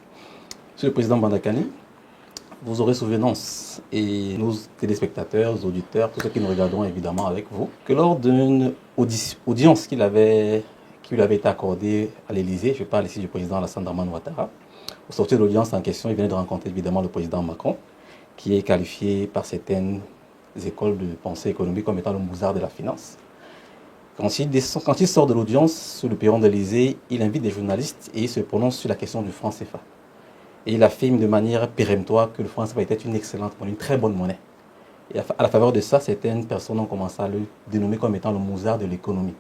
Monsieur le Président Bandakani, vous aurez souvenance, et nos téléspectateurs, nos auditeurs, tous ceux qui nous regarderont évidemment avec vous, que lors d'une audience qui lui avait été accordée à l'Élysée, je parle ici du président Alassane Dramane Ouattara, au sortir de l'audience en question, il venait de rencontrer évidemment le président Macron, qui est qualifié par certaines écoles de pensée économique comme étant le Mozart de la finance. Quand il sort de l'audience sur le perron de l'Élysée, il invite des journalistes et il se prononce sur la question du franc CFA. Et il affirme de manière péremptoire que le franc CFA était une excellente monnaie, une très bonne monnaie. Et à la faveur de ça, certaines personnes ont commencé à le dénommer comme étant le Mozart de l'économie.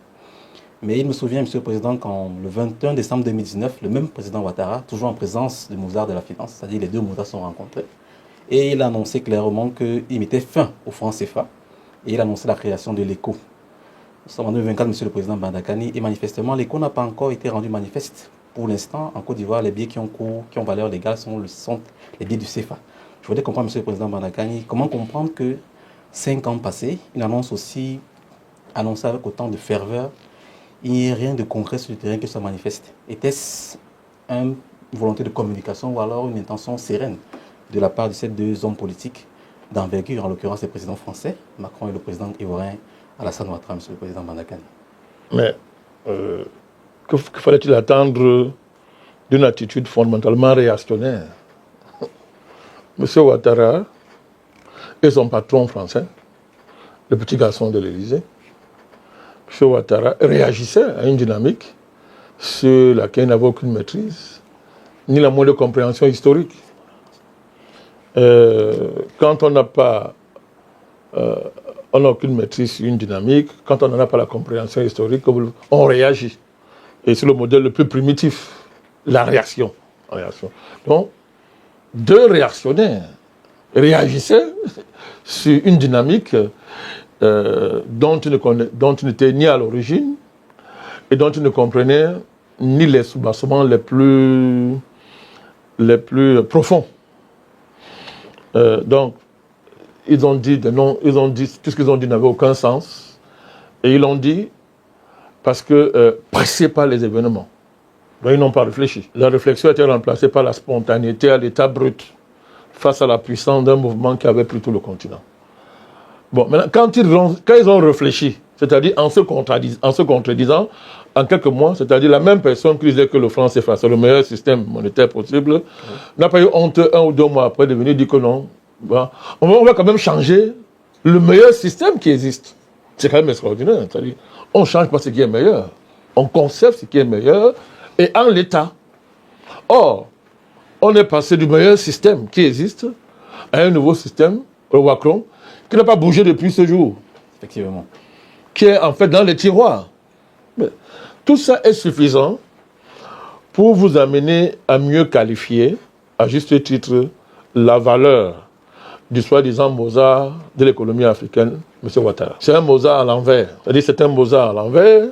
Mais il me souvient, Monsieur le Président, qu'en le 21 décembre 2019, le même président Ouattara, toujours en présence du Mozart de la finance, c'est-à-dire les deux Mozarts sont rencontrés, et il a annoncé clairement qu'il mettait fin au franc CFA et il a annoncé la création de l'ECO. Nous sommes en 2024, Monsieur le Président Bandakani, et manifestement, l'ECO n'a pas encore été rendu manifeste. Pour l'instant, en Côte d'Ivoire, les billets qui ont valeur légale sont les billets du CFA. Je voudrais comprendre, Monsieur le Président Bandakani, comment comprendre que 5 ans passés, une annonce aussi annoncée avec autant de ferveur, il n'y a rien de concret sur le terrain qui soit manifeste. Était-ce une volonté de communication ou alors une intention sereine de la part de ces deux hommes politiques d'envergure, en l'occurrence le président français, Macron, et le président ivoirien Alassane Ouattara, Monsieur le Président Bandakani? Mais que fallait-il attendre d'une attitude fondamentalement réactionnaire? Monsieur Ouattara et son patron français, le petit garçon de l'Élysée, M. Ouattara réagissait à une dynamique sur laquelle il n'avait aucune maîtrise, ni la moindre compréhension historique. Quand on n'a pas, on n'a aucune maîtrise sur une dynamique, quand on n'en a pas la compréhension historique, on réagit. Et c'est le modèle le plus primitif, la réaction. Donc, deux réactionnaires réagissaient sur une dynamique dont tu n'étais ni à l'origine et dont tu ne comprenais ni les soubassements les plus profonds. Donc, ils ont dit tout ce qu'ils ont dit n'avait aucun sens, et ils l'ont dit parce que pressés par les événements. Donc, ils n'ont pas réfléchi. La réflexion a été remplacée par la spontanéité à l'état brut face à la puissance d'un mouvement qui avait pris tout le continent. Bon, maintenant, quand ils ont réfléchi, c'est-à-dire en se contredisant, en quelques mois, c'est-à-dire la même personne qui disait que le franc CFA, c'est le meilleur système monétaire possible, n'a pas eu honte 1 ou 2 mois après de venir dire que non, bon, on va quand même changer le meilleur système qui existe. C'est quand même extraordinaire. C'est-à-dire, on ne change pas ce qui est meilleur, on conserve ce qui est meilleur, et en l'état. Or, on est passé du meilleur système qui existe à un nouveau système, le Wacron, qui n'a pas bougé depuis ce jour. Effectivement. Qui est en fait dans les tiroirs. Mais tout ça est suffisant pour vous amener à mieux qualifier, à juste titre, la valeur du soi-disant Mozart de l'économie africaine, M. Ouattara. C'est un Mozart à l'envers. C'est-à-dire c'est un Mozart à l'envers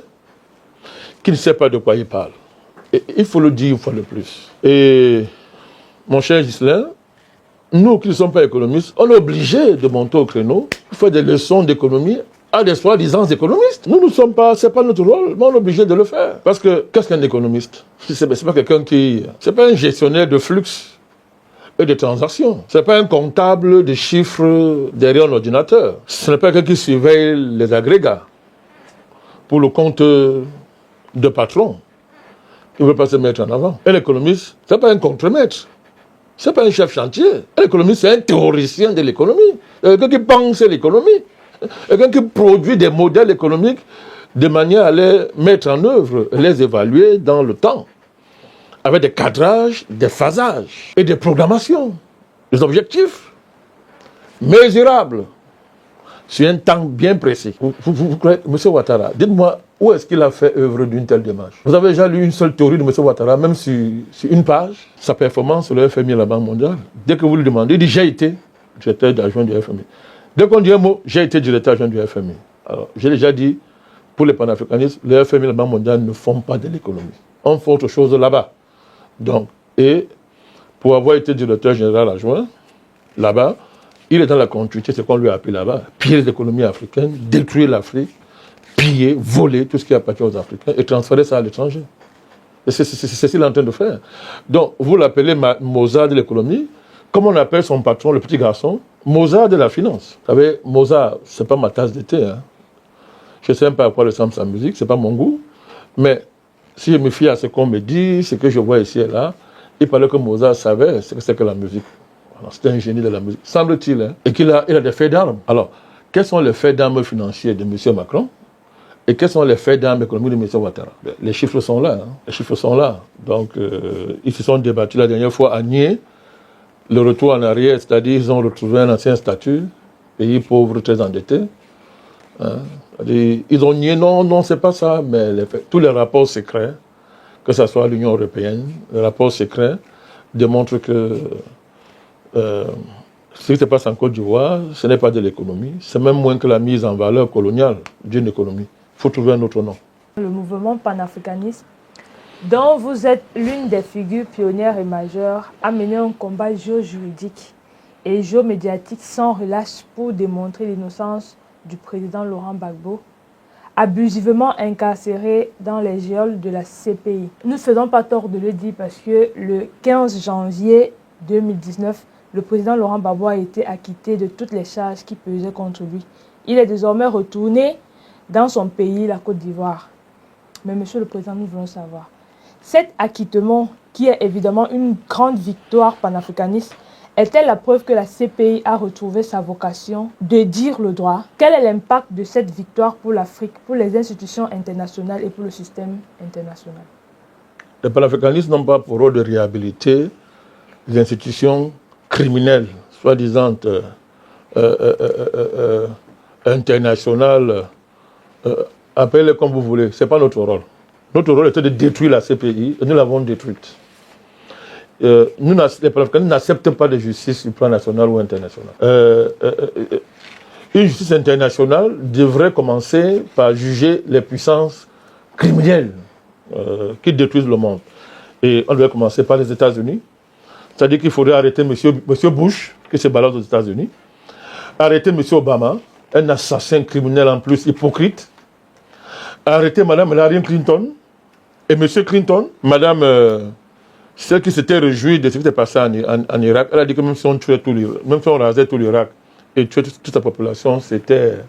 qui ne sait pas de quoi il parle. Et il faut le dire une fois de plus. Et mon cher Ghislain, nous qui ne sommes pas économistes, on est obligé de monter au créneau, faire des leçons d'économie à des soi-disant économistes. Nous ne sommes pas, c'est pas notre rôle, mais on est obligé de le faire. Parce que, qu'est-ce qu'un économiste? C'est pas quelqu'un c'est pas un gestionnaire de flux et de transactions. C'est pas un comptable de chiffres derrière un ordinateur. Ce n'est pas quelqu'un qui surveille les agrégats pour le compte de patron. Il ne veut pas se mettre en avant. Un économiste, c'est pas un contremaître. C'est pas un chef chantier. Un économiste, c'est un théoricien de l'économie. Quelqu'un qui pense l'économie. Quelqu'un qui produit des modèles économiques de manière à les mettre en œuvre, les évaluer dans le temps, avec des cadrages, des phasages et des programmations, des objectifs mesurables sur un temps bien précis. Vous croyez, M. Ouattara, dites-moi, où est-ce qu'il a fait œuvre d'une telle démarche? Vous avez déjà lu une seule théorie de M. Ouattara, même sur une page, sa performance sur le FMI et la Banque mondiale? Dès que vous lui demandez, il dit, j'ai été directeur adjoint du FMI. Dès qu'on dit un mot, j'ai été directeur adjoint du FMI. Alors, j'ai déjà dit, pour les panafricanistes, le FMI et la Banque mondiale ne font pas de l'économie. On fait autre chose là-bas. Donc, et pour avoir été directeur général adjoint, là-bas, il est dans la continuité, c'est ce qu'on lui a appelé là-bas, piller l'économie africaine, détruire l'Afrique, piller, voler tout ce qui appartient aux Africains et transférer ça à l'étranger. C'est ce qu'il est en train de faire. Donc, vous l'appelez Mozart de l'économie, comme on appelle son patron, le petit garçon, Mozart de la finance. Vous savez, Mozart, c'est pas ma tasse de thé. Hein. Je ne sais même pas à quoi ressemble sa musique, c'est pas mon goût. Mais si je me fie à ce qu'on me dit, ce que je vois ici et là, il paraît que Mozart savait ce que c'est que la musique. C'était un génie de la musique, semble-t-il, hein, et qu'il a des faits d'armes. Alors, quels sont les faits d'armes financiers de M. Macron et quels sont les faits d'armes économiques de M. Ouattara? Les chiffres sont là. Hein. Les chiffres sont là. Donc, ils se sont débattus la dernière fois à nier le retour en arrière, c'est-à-dire ils ont retrouvé un ancien statut, pays pauvre, très endetté. Hein. Ils ont nié, non, c'est pas ça, mais tous les rapports secrets, que ce soit l'Union européenne, les rapports secrets démontrent que ce qui se passe en Côte d'Ivoire, ce n'est pas de l'économie, c'est même moins que la mise en valeur coloniale d'une économie. Il faut trouver un autre nom. Le mouvement panafricaniste, dont vous êtes l'une des figures pionnières et majeures, a mené un combat géojuridique et géomédiatique sans relâche pour démontrer l'innocence du président Laurent Gbagbo, abusivement incarcéré dans les geôles de la CPI. Nous ne faisons pas tort de le dire parce que le 15 janvier 2019, le président Laurent Gbagbo a été acquitté de toutes les charges qui pesaient contre lui. Il est désormais retourné dans son pays, la Côte d'Ivoire. Mais monsieur le président, nous voulons savoir, cet acquittement, qui est évidemment une grande victoire panafricaniste, est-elle la preuve que la CPI a retrouvé sa vocation de dire le droit? Quel est l'impact de cette victoire pour l'Afrique, pour les institutions internationales et pour le système international? Les panafricanistes n'ont pas pour rôle de réhabiliter les institutions criminelles, soi-disant internationales, appelez-les comme vous voulez, ce n'est pas notre rôle. Notre rôle était de détruire la CPI et nous l'avons détruite. Nous, les panafricanistes n'acceptent pas de justice sur le plan national ou international. Une justice internationale devrait commencer par juger les puissances criminelles qui détruisent le monde. Et on devrait commencer par les États-Unis. C'est-à-dire qu'il faudrait arrêter M. Bush, qui se balade aux États-Unis, arrêter M. Obama, un assassin criminel en plus hypocrite, arrêter Mme Hillary Clinton et M. Clinton, Mme celle qui s'était réjouie de ce qui s'est passé en Irak. Elle a dit que même si on tuait même si on rasait tout l'Irak et tuait toute sa population, c'était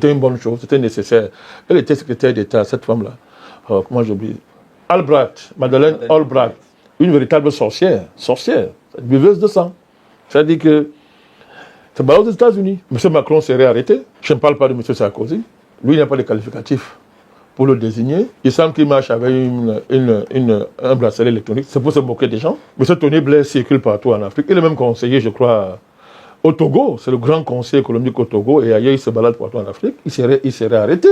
une bonne chose, c'était nécessaire. Elle était secrétaire d'État, cette femme-là. Comment j'oublie? Madeleine Albright. Une véritable sorcière, buveuse de sang. C'est-à-dire que c'est aux États-Unis. M. Macron serait arrêté. Je ne parle pas de M. Sarkozy. Lui, il n'a pas de qualificatif pour le désigner. Il semble qu'il marche avec un bracelet électronique. C'est pour se moquer des gens. M. Tony Blair circule partout en Afrique. Il est même conseiller, je crois, au Togo. C'est le grand conseiller économique au Togo. Et ailleurs, il se balade partout en Afrique. Il serait arrêté.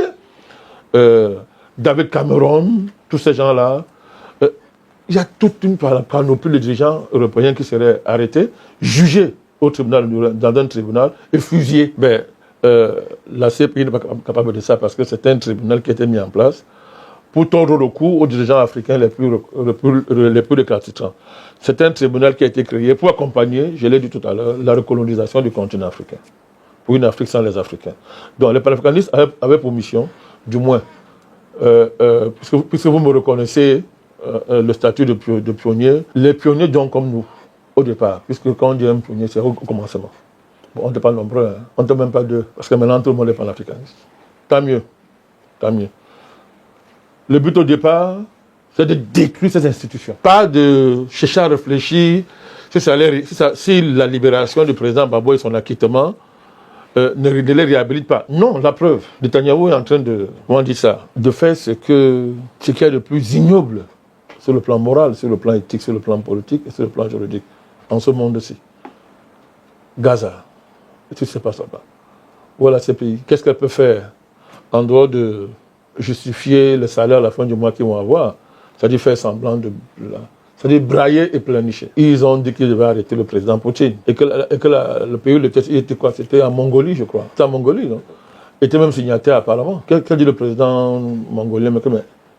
David Cameron, tous ces gens-là. Il y a toute une panoplie de dirigeants européens qui seraient arrêtés, jugés au tribunal, dans un tribunal et fusillés. Mais la CPI n'est pas capable de ça parce que c'est un tribunal qui a été mis en place pour tordre le cou aux dirigeants africains les plus récalcitrants. C'est un tribunal qui a été créé pour accompagner, je l'ai dit tout à l'heure, la recolonisation du continent africain. Pour une Afrique sans les Africains. Donc les panafricanistes avaient pour mission, du moins, puisque vous me reconnaissez, le statut de pionnier, les pionniers donc comme nous, au départ, puisque quand on dit un pionnier, c'est au commencement. Bon, on n'est pas nombreux, hein. On n'est même pas deux, parce que maintenant tout le monde est panafricaniste. Tant mieux. Le but au départ, c'est de détruire ces institutions. Pas de chercher à réfléchir si la libération du président Gbagbo et son acquittement ne les réhabilite pas. Non, la preuve. Netanyahou est en train de, comment on dit ça, de faire ce qu'il y a de plus ignoble sur le plan moral, sur le plan éthique, sur le plan politique et sur le plan juridique, en ce monde-ci. Gaza, et tout ce qui se passe là-bas. ou à la CPI? Qu'est-ce qu'elle peut faire en dehors de justifier le salaire à la fin du mois qu'ils vont avoir? C'est-à-dire faire semblant de... C'est-à-dire brailler et pleurnicher. Ils ont dit qu'ils devaient arrêter le président Poutine. Et que le pays où il était quoi? C'était en Mongolie, je crois. C'était en Mongolie, non? Il était même signataire apparemment. Qu'a dit le président mongolien? Mais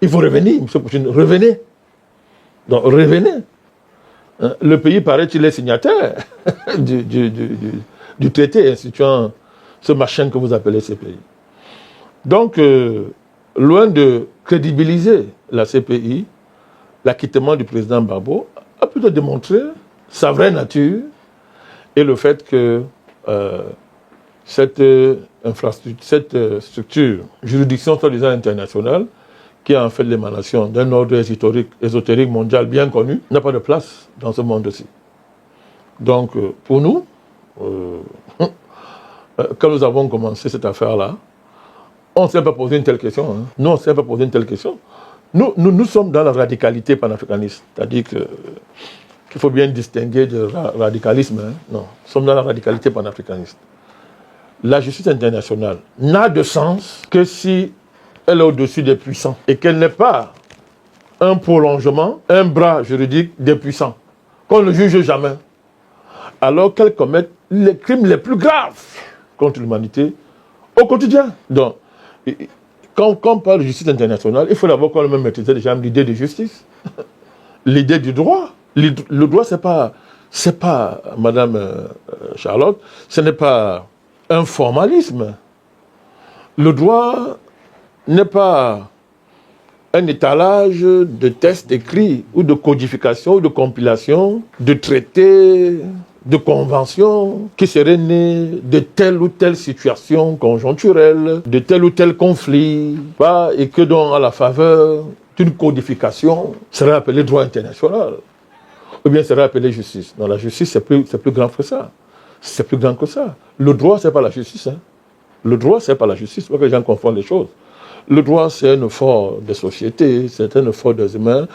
il faut revenir, M. Poutine, revenez. Donc revenez. Hein? Le pays, paraît-il, est signataire du traité instituant ce machin que vous appelez CPI. Donc, loin de crédibiliser la CPI, l'acquittement du président Gbagbo a plutôt démontré sa vraie nature et le fait que cette structure, juridiction soi-disant internationale, qui est en fait l'émanation d'un ordre ésotérique mondial bien connu, n'a pas de place dans ce monde-ci. Donc, pour nous, quand nous avons commencé cette affaire-là, on ne s'est pas posé une telle question. Hein. Nous, on ne s'est pas posé une telle question. Nous sommes dans la radicalité panafricaniste. C'est-à-dire qu'il faut bien distinguer de radicalisme. Hein. Non, nous sommes dans la radicalité panafricaniste. La justice internationale n'a de sens que si elle est au-dessus des puissants et qu'elle n'est pas un prolongement, un bras juridique des puissants, qu'on ne juge jamais, alors qu'elle commet les crimes les plus graves contre l'humanité au quotidien. Donc, quand on parle de justice internationale, il faut d'abord qu'on même maîtriser déjà l'idée de justice, l'idée du droit. Le droit, c'est pas, Madame Charlotte, ce n'est pas un formalisme. Le droit n'est pas un étalage de textes écrits ou de codification ou de compilation, de traités, de conventions qui seraient nées de telle ou telle situation conjoncturelle, de tel ou tel conflit, et que donc à la faveur d'une codification serait appelé droit international, ou bien serait appelé justice. Non, la justice, c'est plus grand que ça. C'est plus grand que ça. Le droit, c'est pas la justice. Hein. Le droit, c'est pas la justice. Il faut que les gens confondent les choses. Le droit, c'est un effort de société, c'est un effort des humains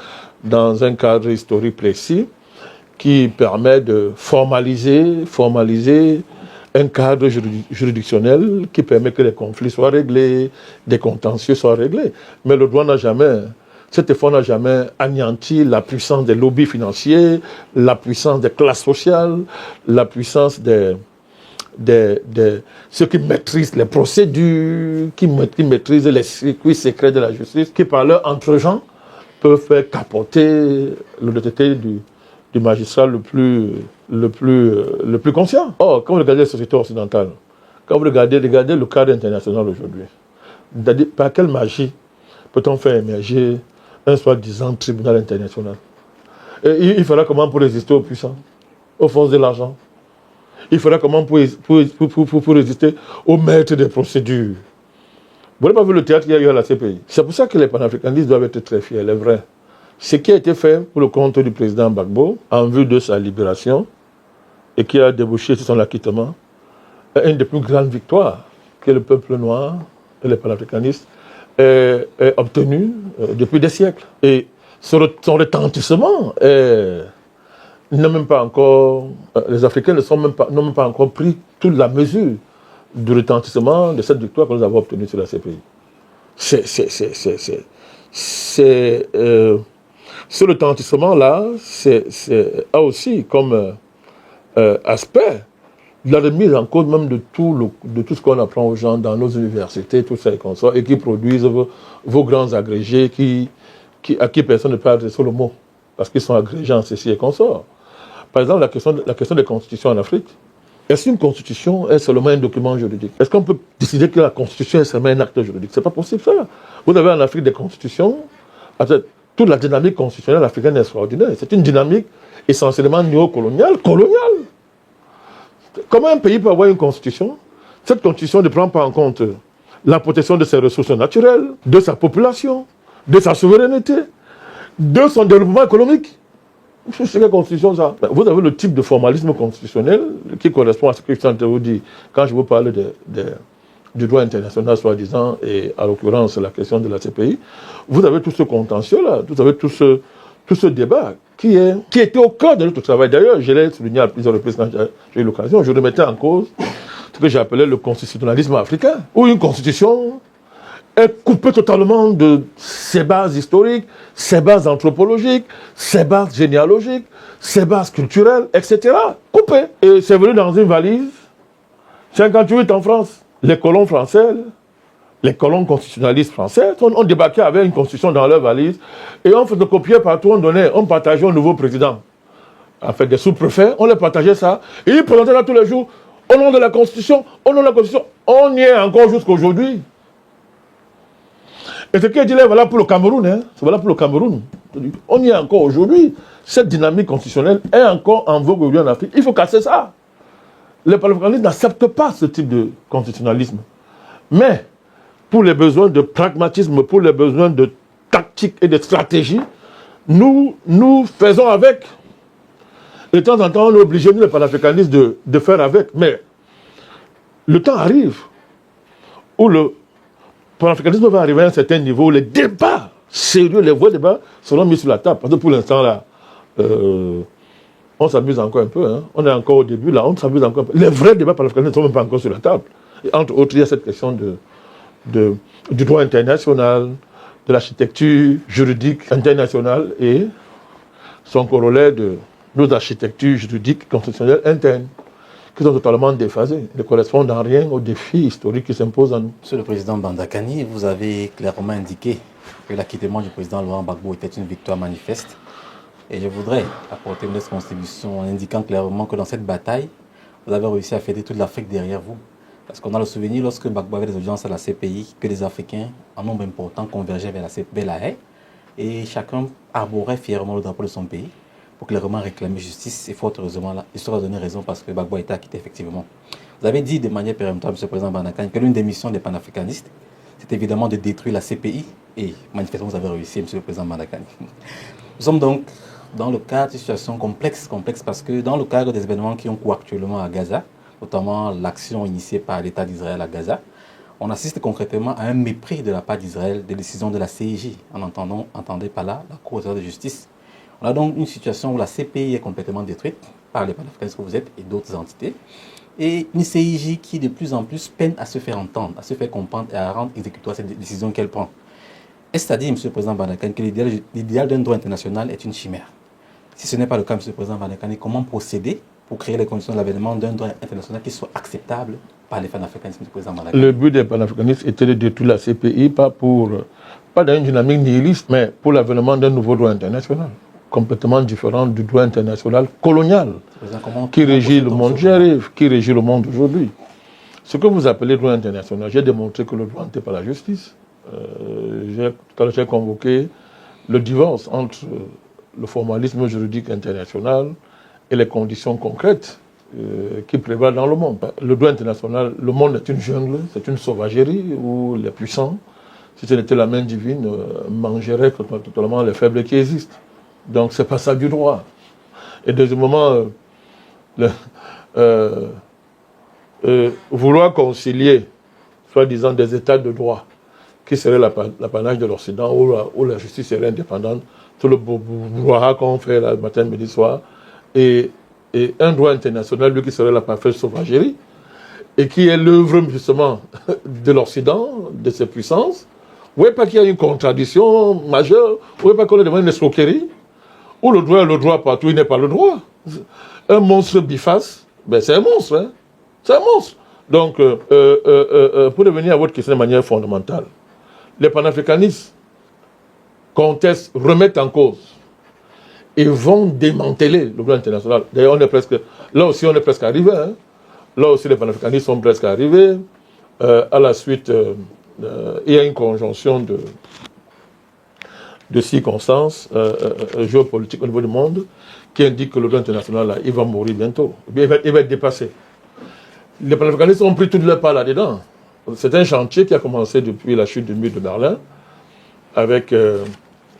dans un cadre historique précis qui permet de formaliser un cadre juridictionnel qui permet que les conflits soient réglés, des contentieux soient réglés. Mais le droit cet effort n'a jamais anéanti la puissance des lobbies financiers, la puissance des classes sociales, la puissance de ceux qui maîtrisent les procédures, qui maîtrisent les circuits secrets de la justice, qui par leur entre-gens peuvent faire capoter l'autorité du magistrat le plus conscient. Or, quand vous regardez la société occidentale, quand vous regardez le cadre international aujourd'hui, par quelle magie peut-on faire émerger un soi-disant tribunal international? Et il faudra comment pour résister aux puissants, aux forces de l'argent? Il faudra comment pour résister aux maîtres des procédures? Vous n'avez pas vu le théâtre qu'il y a eu à la CPI? C'est pour ça que les panafricanistes doivent être très fiers, les vrais. Ce qui a été fait pour le compte du président Gbagbo en vue de sa libération et qui a débouché sur son acquittement est une des plus grandes victoires que le peuple noir et les panafricanistes aient obtenu depuis des siècles. Et son retentissement n'a même pas encore... les Africains n'ont même pas encore pris toute la mesure du retentissement de cette victoire que nous avons obtenue sur la CPI. Ce retentissement-là a aussi comme aspect la remise en cause même de tout ce qu'on apprend aux gens dans nos universités, tout ça et consorts, et qui produisent vos grands agrégés à qui personne ne peut adresser le mot, parce qu'ils sont agrégés en ceci et consorts. Par exemple, la question des constitutions en Afrique. Est-ce qu'une constitution est seulement un document juridique? Est-ce qu'on peut décider que la constitution est seulement un acte juridique? C'est pas possible ça. Vous avez en Afrique des constitutions, toute la dynamique constitutionnelle africaine est extraordinaire. C'est une dynamique essentiellement néocoloniale, coloniale. Comment un pays peut avoir une constitution? Cette constitution ne prend pas en compte la protection de ses ressources naturelles, de sa population, de sa souveraineté, de son développement économique. C'est quelle constitution ça? Vous avez le type de formalisme constitutionnel qui correspond à ce que je suis en train de vous dire quand je vous parle du droit international soi-disant et à l'occurrence la question de la CPI. Vous avez tout ce contentieux-là, vous avez tout ce débat qui était au cœur de notre travail. D'ailleurs, je l'ai souligné à plusieurs reprises quand j'ai eu l'occasion, je remettais en cause ce que j'appelais le constitutionnalisme africain, où une constitution est coupée totalement de ses bases historiques, ses bases anthropologiques, ses bases généalogiques, ses bases culturelles, etc. Coupée. Et c'est venu dans une valise, 58 en France. Les colons français, les colons constitutionnalistes français, ont débarqué avec une constitution dans leur valise et on photocopiait partout, on partageait au nouveau président. En fait, des sous-préfets, on les partageait ça. Et ils présentaient là tous les jours, au nom de la Constitution, au nom de la Constitution. On y est encore jusqu'à aujourd'hui. Et ce qu'il dit là, voilà pour le Cameroun. Hein. C'est voilà pour le Cameroun. On y est encore aujourd'hui. Cette dynamique constitutionnelle est encore en vogue aujourd'hui en Afrique. Il faut casser ça. Les panafricanistes n'acceptent pas ce type de constitutionnalisme. Mais, pour les besoins de pragmatisme, pour les besoins de tactique et de stratégie, nous faisons avec. Et de temps en temps, on est obligé, nous les panafricanistes, de faire avec. Mais le temps arrive où le panafricanisme va arriver à un certain niveau, où les débats sérieux, les vrais débats seront mis sur la table. Parce que pour l'instant, là, on s'amuse encore un peu. Hein. On est encore au début, là, on s'amuse encore un peu. Les vrais débats panafricanistes ne sont même pas encore sur la table. Et entre autres, il y a cette question du droit international, de l'architecture juridique internationale et son corollaire de nos architectures juridiques constitutionnelles internes, qui sont totalement déphasées, ne correspondent en rien aux défis historiques qui s'imposent à nous. Monsieur le président Bandakani, vous avez clairement indiqué que l'acquittement du président Laurent Gbagbo était une victoire manifeste. Et je voudrais apporter une contribution en indiquant clairement que dans cette bataille, vous avez réussi à fédérer toute l'Afrique derrière vous. Parce qu'on a le souvenir, lorsque Gbagbo avait des audiences à la CPI, que les Africains, en nombre important, convergeaient vers la haie. Et chacun arborait fièrement le drapeau de son pays pour clairement réclamer justice. Et fort heureusement, l'histoire a donné raison parce que Gbagbo a été acquitté effectivement. Vous avez dit de manière péremptoire, M. le président Bandakani, que l'une des missions des panafricanistes, c'est évidemment de détruire la CPI. Et manifestement, vous avez réussi, M. le président Bandakani. Nous sommes donc dans le cadre d'une situation complexe parce que dans le cadre des événements qui ont cours actuellement à Gaza, notamment l'action initiée par l'État d'Israël à Gaza, on assiste concrètement à un mépris de la part d'Israël des décisions de la CIJ, entendez par là la Cour de justice. On a donc une situation où la CPI est complètement détruite par les panafricanistes que vous êtes et d'autres entités, et une CIJ qui de plus en plus peine à se faire entendre, à se faire comprendre et à rendre exécutoire cette décision qu'elle prend. Est-ce à dire, M. le président Bandakani, que l'idéal d'un droit international est une chimère? Si ce n'est pas le cas, M. le président Bandakani, comment procéder pour créer les conditions de l'avènement d'un droit international qui soit acceptable par les panafricanistes, M. le président Bandakani? Le but des panafricanistes était de détruire la CPI, pas dans une dynamique nihiliste, mais pour l'avènement d'un nouveau droit international, complètement différent du droit international colonial qui régit le monde. J'y arrive, qui régit le monde aujourd'hui. Ce que vous appelez droit international, j'ai démontré que le droit n'était pas la justice. J'ai convoqué le divorce entre le formalisme juridique international et les conditions concrètes qui prévalent dans le monde. Le droit international, le monde est une jungle, c'est une sauvagerie où les puissants, si ce n'était la main divine, mangeraient totalement les faibles qui existent. Donc c'est pas ça du droit. Et deuxièmement, vouloir concilier, soi-disant, des états de droit qui seraient l'apanage de l'Occident, où la justice serait indépendante, tout le brouhaha qu'on fait là, matin, midi, soir, et un droit international, lui, qui serait la parfaite sauvagerie, et qui est l'œuvre, justement, de l'Occident, de ses puissances. Vous ne voyez pas qu'il y a une contradiction majeure? Vous ne voyez pas qu'on est devant une escroquerie? Où le droit est le droit partout, il n'est pas le droit. Un monstre biface, ben c'est un monstre, hein? C'est un monstre. Donc, pour revenir à votre question de manière fondamentale, les panafricanistes contestent, remettent en cause et vont démanteler le droit international. D'ailleurs, là aussi, on est presque arrivé. Hein. Là aussi, les panafricanistes sont presque arrivés. À la suite, il y a une conjonction de circonstances géopolitiques au niveau du monde qui indique que le droit international, là, il va mourir bientôt. Il va être dépassé. Les panafricanistes ont pris toute leur part là-dedans. C'est un chantier qui a commencé depuis la chute du mur de Berlin, avec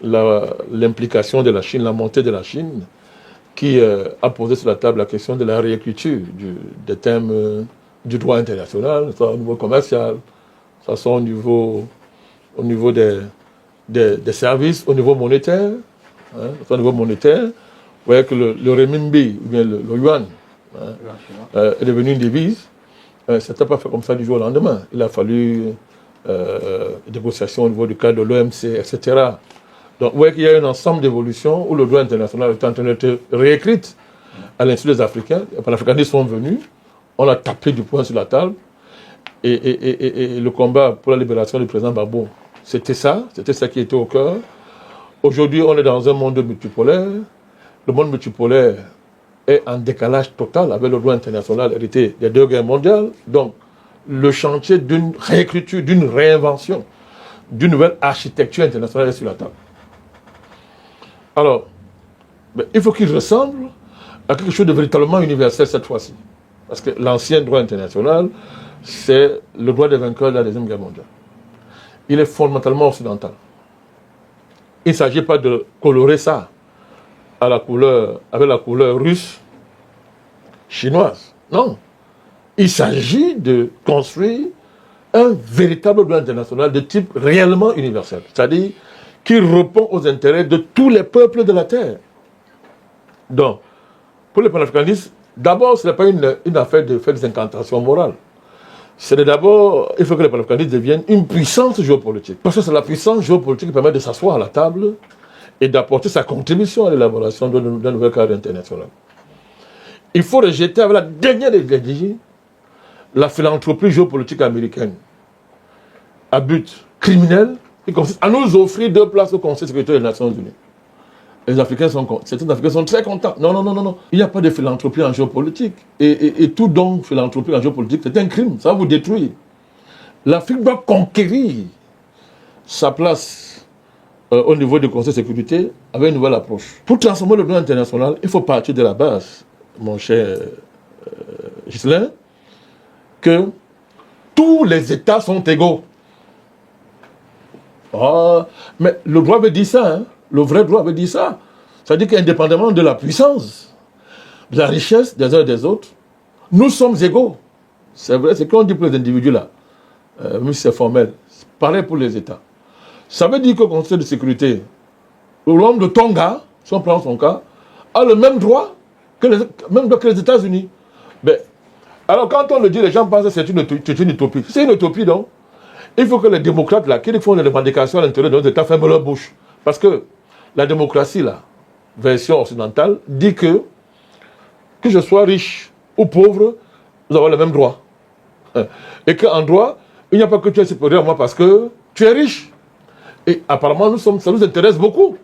l'implication de la Chine, la montée de la Chine, qui a posé sur la table la question de la réécriture des thèmes du droit international, soit au niveau commercial, soit au niveau des services, au niveau monétaire. Hein, au niveau monétaire, vous voyez que le renminbi, ou bien le yuan, est devenu une devise. ça n'était pas fait comme ça du jour au lendemain. Il a fallu des négociations au niveau du cadre de l'OMC, etc. Donc, vous voyez qu'il y a un ensemble d'évolutions où le droit international est en train d'être réécrit à l'insu des Africains. Les panafricanistes sont venus, on a tapé du poing sur la table, et le combat pour la libération du président Gbagbo, c'était ça qui était au cœur. Aujourd'hui, on est dans un monde multipolaire. Le monde multipolaire est en décalage total avec le droit international hérité des 2 guerres mondiales. Donc, le chantier d'une réécriture, d'une réinvention, d'une nouvelle architecture internationale est sur la table. Alors, il faut qu'il ressemble à quelque chose de véritablement universel cette fois-ci. Parce que l'ancien droit international, c'est le droit des vainqueurs de la Deuxième Guerre mondiale. Il est fondamentalement occidental. Il ne s'agit pas de colorer ça avec la couleur russe, chinoise. Non. Il s'agit de construire un véritable droit international de type réellement universel. C'est-à-dire qui répond aux intérêts de tous les peuples de la Terre. Donc, pour les panafricanistes, d'abord, ce n'est pas une affaire de faire des incantations morales. C'est d'abord, il faut que les panafricanistes deviennent une puissance géopolitique. Parce que c'est la puissance géopolitique qui permet de s'asseoir à la table et d'apporter sa contribution à l'élaboration d'un nouvel cadre international. Il faut rejeter avec la dernière énergie la philanthropie géopolitique américaine à but criminel qui consiste à nous offrir 2 places au Conseil de sécurité des Nations Unies. Certains Africains sont très contents. Non. Il n'y a pas de philanthropie en géopolitique. Et tout don philanthropie en géopolitique, c'est un crime. Ça va vous détruire. L'Afrique doit conquérir sa place au niveau du Conseil de sécurité avec une nouvelle approche. Pour transformer le droit international, il faut partir de la base, mon cher Ghislain, que tous les États sont égaux. Oh, mais le droit veut dire ça, hein? Le vrai droit veut dire ça. Ça veut dire qu'indépendamment de la puissance, de la richesse des uns et des autres, nous sommes égaux. C'est vrai, c'est ce qu'on dit pour les individus là, même si c'est formel. C'est pareil pour les États. Ça veut dire qu'au Conseil de sécurité, l'homme de Tonga, si on prend son cas, a le même droit que les États-Unis. Ben, alors quand on le dit, les gens pensent que c'est une utopie. C'est une utopie, donc. Il faut que les démocrates là, qui font des revendications à l'intérieur de nos États, ferment leur bouche. Parce que la démocratie, là, version occidentale, dit que je sois riche ou pauvre, nous avons le même droit. Et qu'en droit, il n'y a pas que tu es supérieur à moi parce que tu es riche. Et apparemment, ça nous intéresse beaucoup.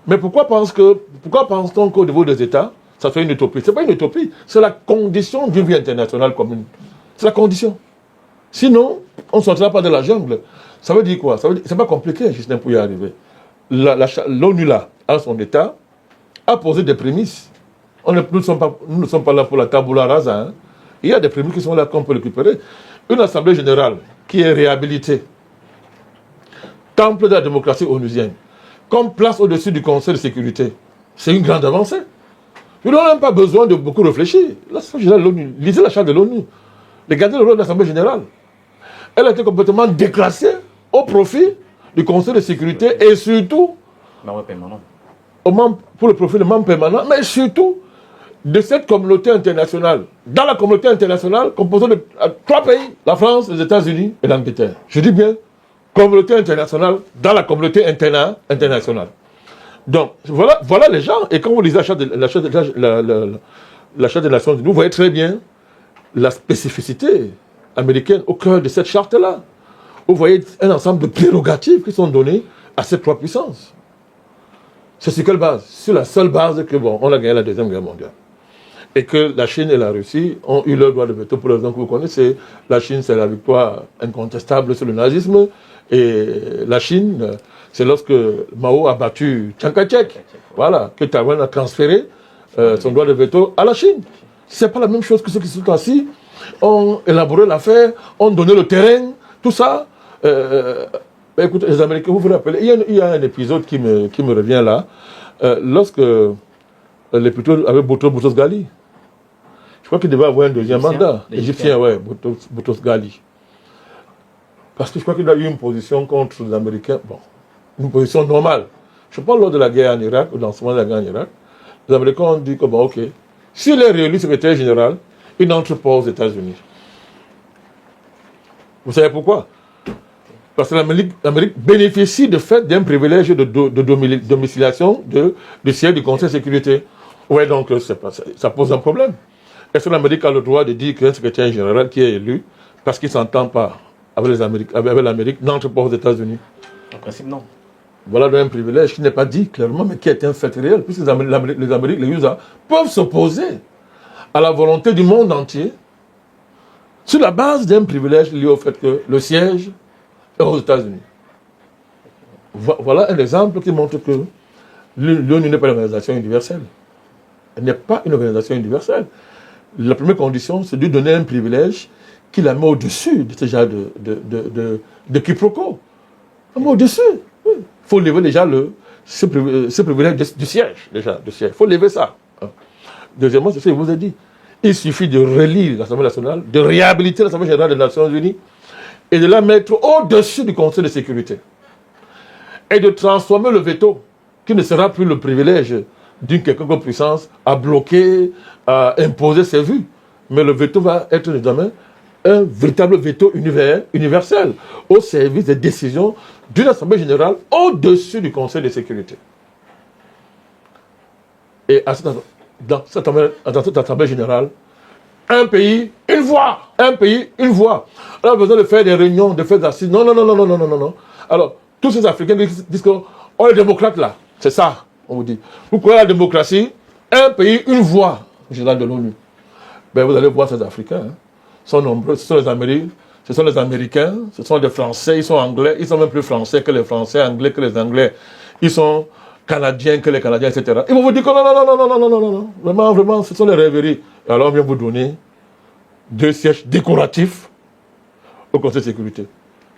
Mais pourquoi pense-t-on qu'au niveau des États, ça fait une utopie? Ce n'est pas une utopie, c'est la condition d'une vie internationale commune. C'est la condition. Sinon, on ne sortira pas de la jungle. Ça veut dire quoi? C'est pas compliqué, Justin, pour y arriver. L'ONU, là, à son État, a posé des prémices. Nous ne sommes pas là pour la tabula rasa. Hein. Il y a des prémices qui sont là qu'on peut récupérer. Une assemblée générale qui est réhabilitée, temple de la démocratie onusienne, comme place au-dessus du Conseil de sécurité, c'est une grande avancée. Nous n'avons même pas besoin de beaucoup réfléchir. L'Assemblée générale de l'ONU, lisez la charte de l'ONU, regardez le rôle de l'Assemblée générale. Elle a été complètement déclassée au profit du Conseil de sécurité et surtout pour le profit des membres permanents, mais surtout de cette communauté internationale. Dans la communauté internationale, composée de 3 pays, la France, les États-Unis et l'Angleterre. Je dis bien, communauté internationale dans la communauté internationale. Donc, voilà les gens. Et quand vous lisez la Charte des Nations Unies, vous voyez très bien la spécificité américaine au cœur de cette charte-là. Vous voyez un ensemble de prérogatives qui sont données à ces 3 puissances. C'est sur quelle base? Sur la seule base que, on a gagné la Deuxième Guerre mondiale. Et que la Chine et la Russie ont eu leur droit de veto pour les raisons que vous connaissez. La Chine, c'est la victoire incontestable sur le nazisme. Et la Chine, c'est lorsque Mao a battu Chiang Kai-shek. Voilà, que Taïwan a transféré son droit de veto à la Chine. C'est pas la même chose que ceux qui sont assis, ont élaboré l'affaire, ont donné le terrain, tout ça. Écoutez, les Américains, vous vous rappelez, il y a un épisode qui me revient là, lorsque les plutôt avec Boutros Ghali, je crois qu'il devait avoir un deuxième mandat, l'Égyptien, ouais, Boutros Ghali. Parce que je crois qu'il a eu une position contre les Américains, une position normale. Je parle lors de la guerre en Irak, ou dans ce moment de la guerre en Irak, les Américains ont dit que, ok, s'il est réélu secrétaire général, il n'entre pas aux États-Unis. Vous savez pourquoi? Parce que l'Amérique bénéficie de fait d'un privilège de domiciliation du siège du Conseil de sécurité. Oui, donc ça pose un problème. Est-ce que l'Amérique a le droit de dire qu'un secrétaire général qui est élu, parce qu'il ne s'entend pas avec l'Amérique, n'entre pas aux États-Unis? En principe, non. Voilà un privilège qui n'est pas dit clairement, mais qui est un fait réel, puisque les USA, peuvent s'opposer à la volonté du monde entier sur la base d'un privilège lié au fait que le siège est aux États-Unis. Voilà un exemple qui montre que l'ONU n'est pas une organisation universelle. Elle n'est pas une organisation universelle. La première condition, c'est de lui donner un privilège qui la met au-dessus de ce genre de quiproquo. La met au-dessus. Il faut lever déjà ce privilège du siège. Il faut lever ça. Deuxièmement, c'est ce que je vous ai dit. Il suffit de relire l'Assemblée nationale, de réhabiliter l'Assemblée générale des Nations unies et de la mettre au-dessus du Conseil de sécurité. Et de transformer le veto, qui ne sera plus le privilège d'une quelconque puissance, à bloquer, à imposer ses vues. Mais le veto va être désormais un véritable veto universel au service des décisions d'une Assemblée générale au-dessus du Conseil de sécurité. Et dans cette Assemblée générale, un pays, une voix. Un pays, une voix. On a besoin de faire des réunions, de faire des assises. Non. Alors, tous ces Africains disent qu'on est démocrate là. C'est ça, on vous dit. Vous croyez à la démocratie? Un pays, une voix, général de l'ONU. Ben, vous allez voir ces Africains. Sont nombreux. Ce sont les Américains. Ce sont les Américains. Ce sont les Français. Ils sont Anglais. Ils sont même plus Français que les Français, Anglais que les Anglais. Ils sont Canadiens que les Canadiens, etc. Ils vont vous dire que non. Vraiment, ce sont les rêveries. Et alors, on vient vous donner 2 sièges décoratifs au Conseil de sécurité.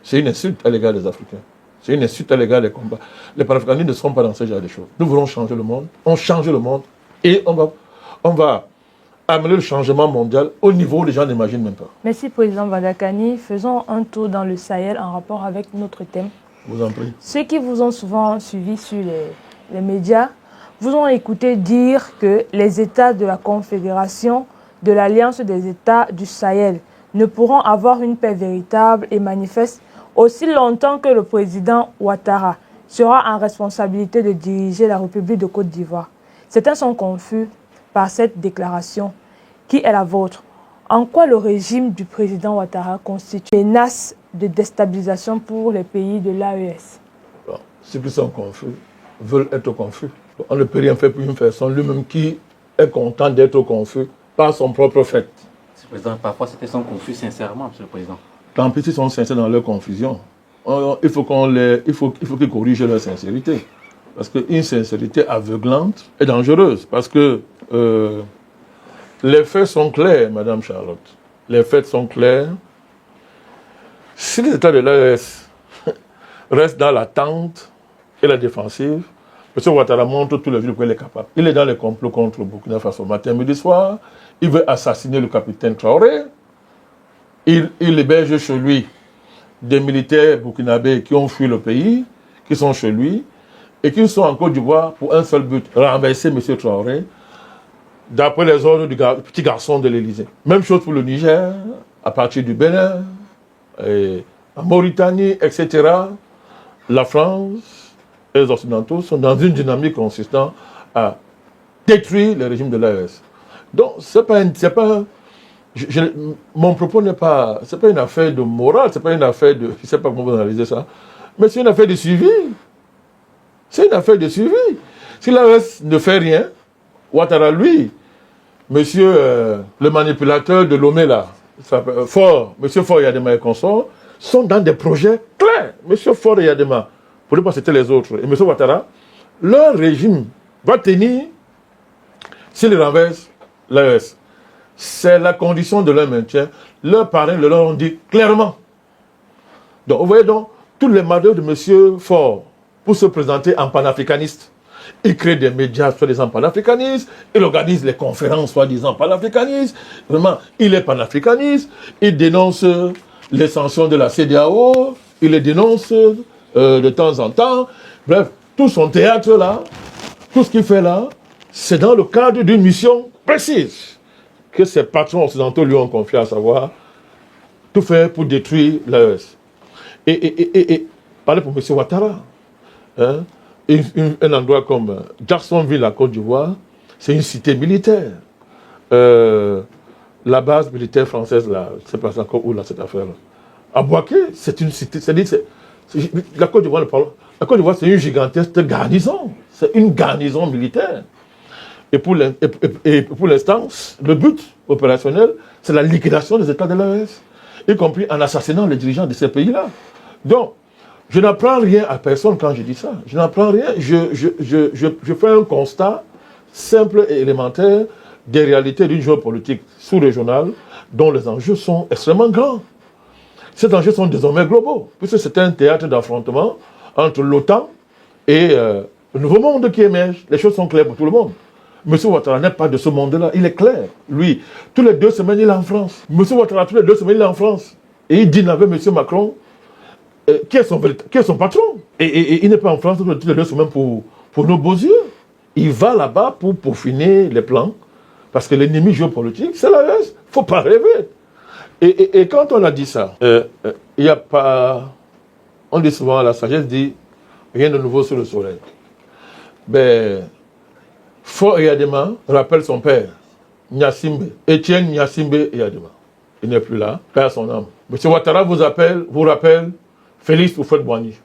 C'est une insulte à l'égard des Africains. C'est une insulte à l'égard des combats. Les panafricanistes ne seront pas dans ce genre de choses. Nous voulons changer le monde. On change le monde et on va amener le changement mondial au niveau où les gens n'imaginent même pas. Merci, Président Vandakani. Faisons un tour dans le Sahel en rapport avec notre thème. Je vous en prie. Ceux qui vous ont souvent suivi sur les médias vous ont écouté dire que les États de la Confédération de l'Alliance des États du Sahel ne pourront avoir une paix véritable et manifeste aussi longtemps que le président Ouattara sera en responsabilité de diriger la République de Côte d'Ivoire. Certains sont confus par cette déclaration. Qui est la vôtre? En quoi le régime du président Ouattara constitue une menace de déstabilisation pour les pays de l'AES? Ceux qui sont confus veulent être confus. On ne peut rien faire pour une personne lui-même qui est content d'être confus par son propre fait. Monsieur le Président, parfois c'était sont confus sincèrement, Monsieur le Président. Tant pis s'ils sont sincères dans leur confusion. Il faut qu'ils corrigent leur sincérité. Parce qu'une sincérité aveuglante est dangereuse. Parce que les faits sont clairs, Madame Charlotte. Les faits sont clairs. Si les États de l'AES restent dans l'attente et la défensive, M. Ouattara montre tout le jeu de quoi il est capable. Il est dans les complots contre Burkina Faso matin, midi, soir. Il veut assassiner le capitaine Traoré. Il héberge chez lui des militaires burkinabés qui ont fui le pays, qui sont chez lui, et qui sont en Côte d'Ivoire pour un seul but, renverser M. Traoré, d'après les ordres du petit garçon de l'Élysée. Même chose pour le Niger, à partir du Bénin, et en Mauritanie, etc. La France et les Occidentaux sont dans une dynamique consistant à détruire le régime de l'AES. Donc, mon propos n'est pas, c'est pas une affaire de morale, c'est pas une affaire de, je ne sais pas comment vous analysez ça, mais c'est une affaire de suivi. C'est une affaire de suivi. Si l'AES ne fait rien, Ouattara, lui, monsieur le manipulateur de Lomé, là, monsieur Faure Yadema et consorts, sont dans des projets clairs. Monsieur Faure Yadema, pour ne pas citer les autres, et monsieur Ouattara, leur régime va tenir s'ils renversent l'AES. C'est la condition de leur maintien. Leurs parrains le leur ont dit clairement. Donc, vous voyez donc, tous les manœuvres de monsieur Faure pour se présenter en panafricaniste. Il crée des médias soi-disant panafricanistes, il organise les conférences soi-disant panafricanistes. Vraiment, il est panafricaniste, il dénonce les sanctions de la CEDEAO, il les dénonce de temps en temps. Bref, tout son théâtre là, tout ce qu'il fait là, c'est dans le cadre d'une mission précise que ses patrons occidentaux lui ont confié, à savoir tout faire pour détruire l'AES. Et parler pour M. Ouattara, hein, un endroit comme Jacksonville, la Côte d'Ivoire, c'est une cité militaire. La base militaire française, là, je ne sais pas encore où, là, cette affaire-là. À Boaké, c'est une cité, la Côte d'Ivoire, c'est une gigantesque garnison. C'est une garnison militaire. Et pour l'instant, le but opérationnel, c'est la liquidation des États de l'AES, y compris en assassinant les dirigeants de ces pays-là. Donc, je n'apprends rien à personne quand je dis ça. Je n'apprends rien. Je fais un constat simple et élémentaire des réalités d'une géopolitique sous-régionale dont les enjeux sont extrêmement grands. Ces enjeux sont désormais globaux, puisque c'est un théâtre d'affrontement entre l'OTAN et le nouveau monde qui émerge. Les choses sont claires pour tout le monde. M. Ouattara n'est pas de ce monde-là, il est clair. Lui, tous les 2 semaines, il est en France. M. Ouattara, tous les 2 semaines, il est en France. Et il dîne avec M. Macron, qui est son patron. Et il n'est pas en France toutes les 2 semaines pour nos beaux yeux. Il va là-bas pour peaufiner les plans, parce que l'ennemi géopolitique, c'est l'AES. Il ne faut pas rêver. Et quand on a dit ça, il n'y a pas... On dit souvent, la sagesse dit, rien de nouveau sous le soleil. Ben... Fort Eyadema rappelle son père, Gnassingbé, Étienne Gnassingbé Eyadema. Il n'est plus là, père son âme. M. Ouattara vous rappelle Félix Houphouët-Boigny.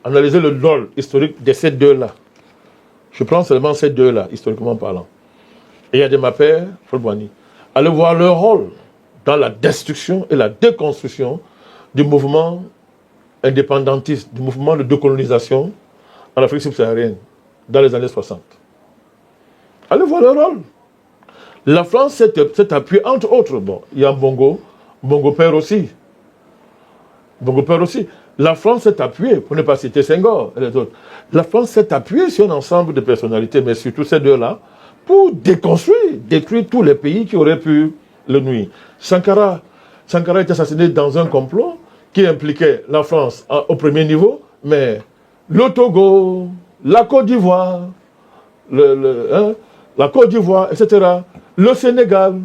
Analysez le rôle historique de ces deux-là. Je prends seulement ces deux-là, historiquement parlant. Eyadema père, Houphouët-Boigny. Allez voir leur rôle dans la destruction et la déconstruction du mouvement indépendantiste, du mouvement de décolonisation en Afrique subsaharienne, dans les années 60. Allez voir le rôle. La France s'est appuyée, entre autres, bon, il y a Bongo Père aussi. Bongo Père aussi. La France s'est appuyée, pour ne pas citer Senghor et les autres, la France s'est appuyée sur un ensemble de personnalités, mais surtout ces deux-là, pour détruire tous les pays qui auraient pu le nuire. Sankara est assassiné dans un complot qui impliquait la France au premier niveau, mais le Togo, la Côte d'Ivoire, la Côte d'Ivoire, etc., le Sénégal.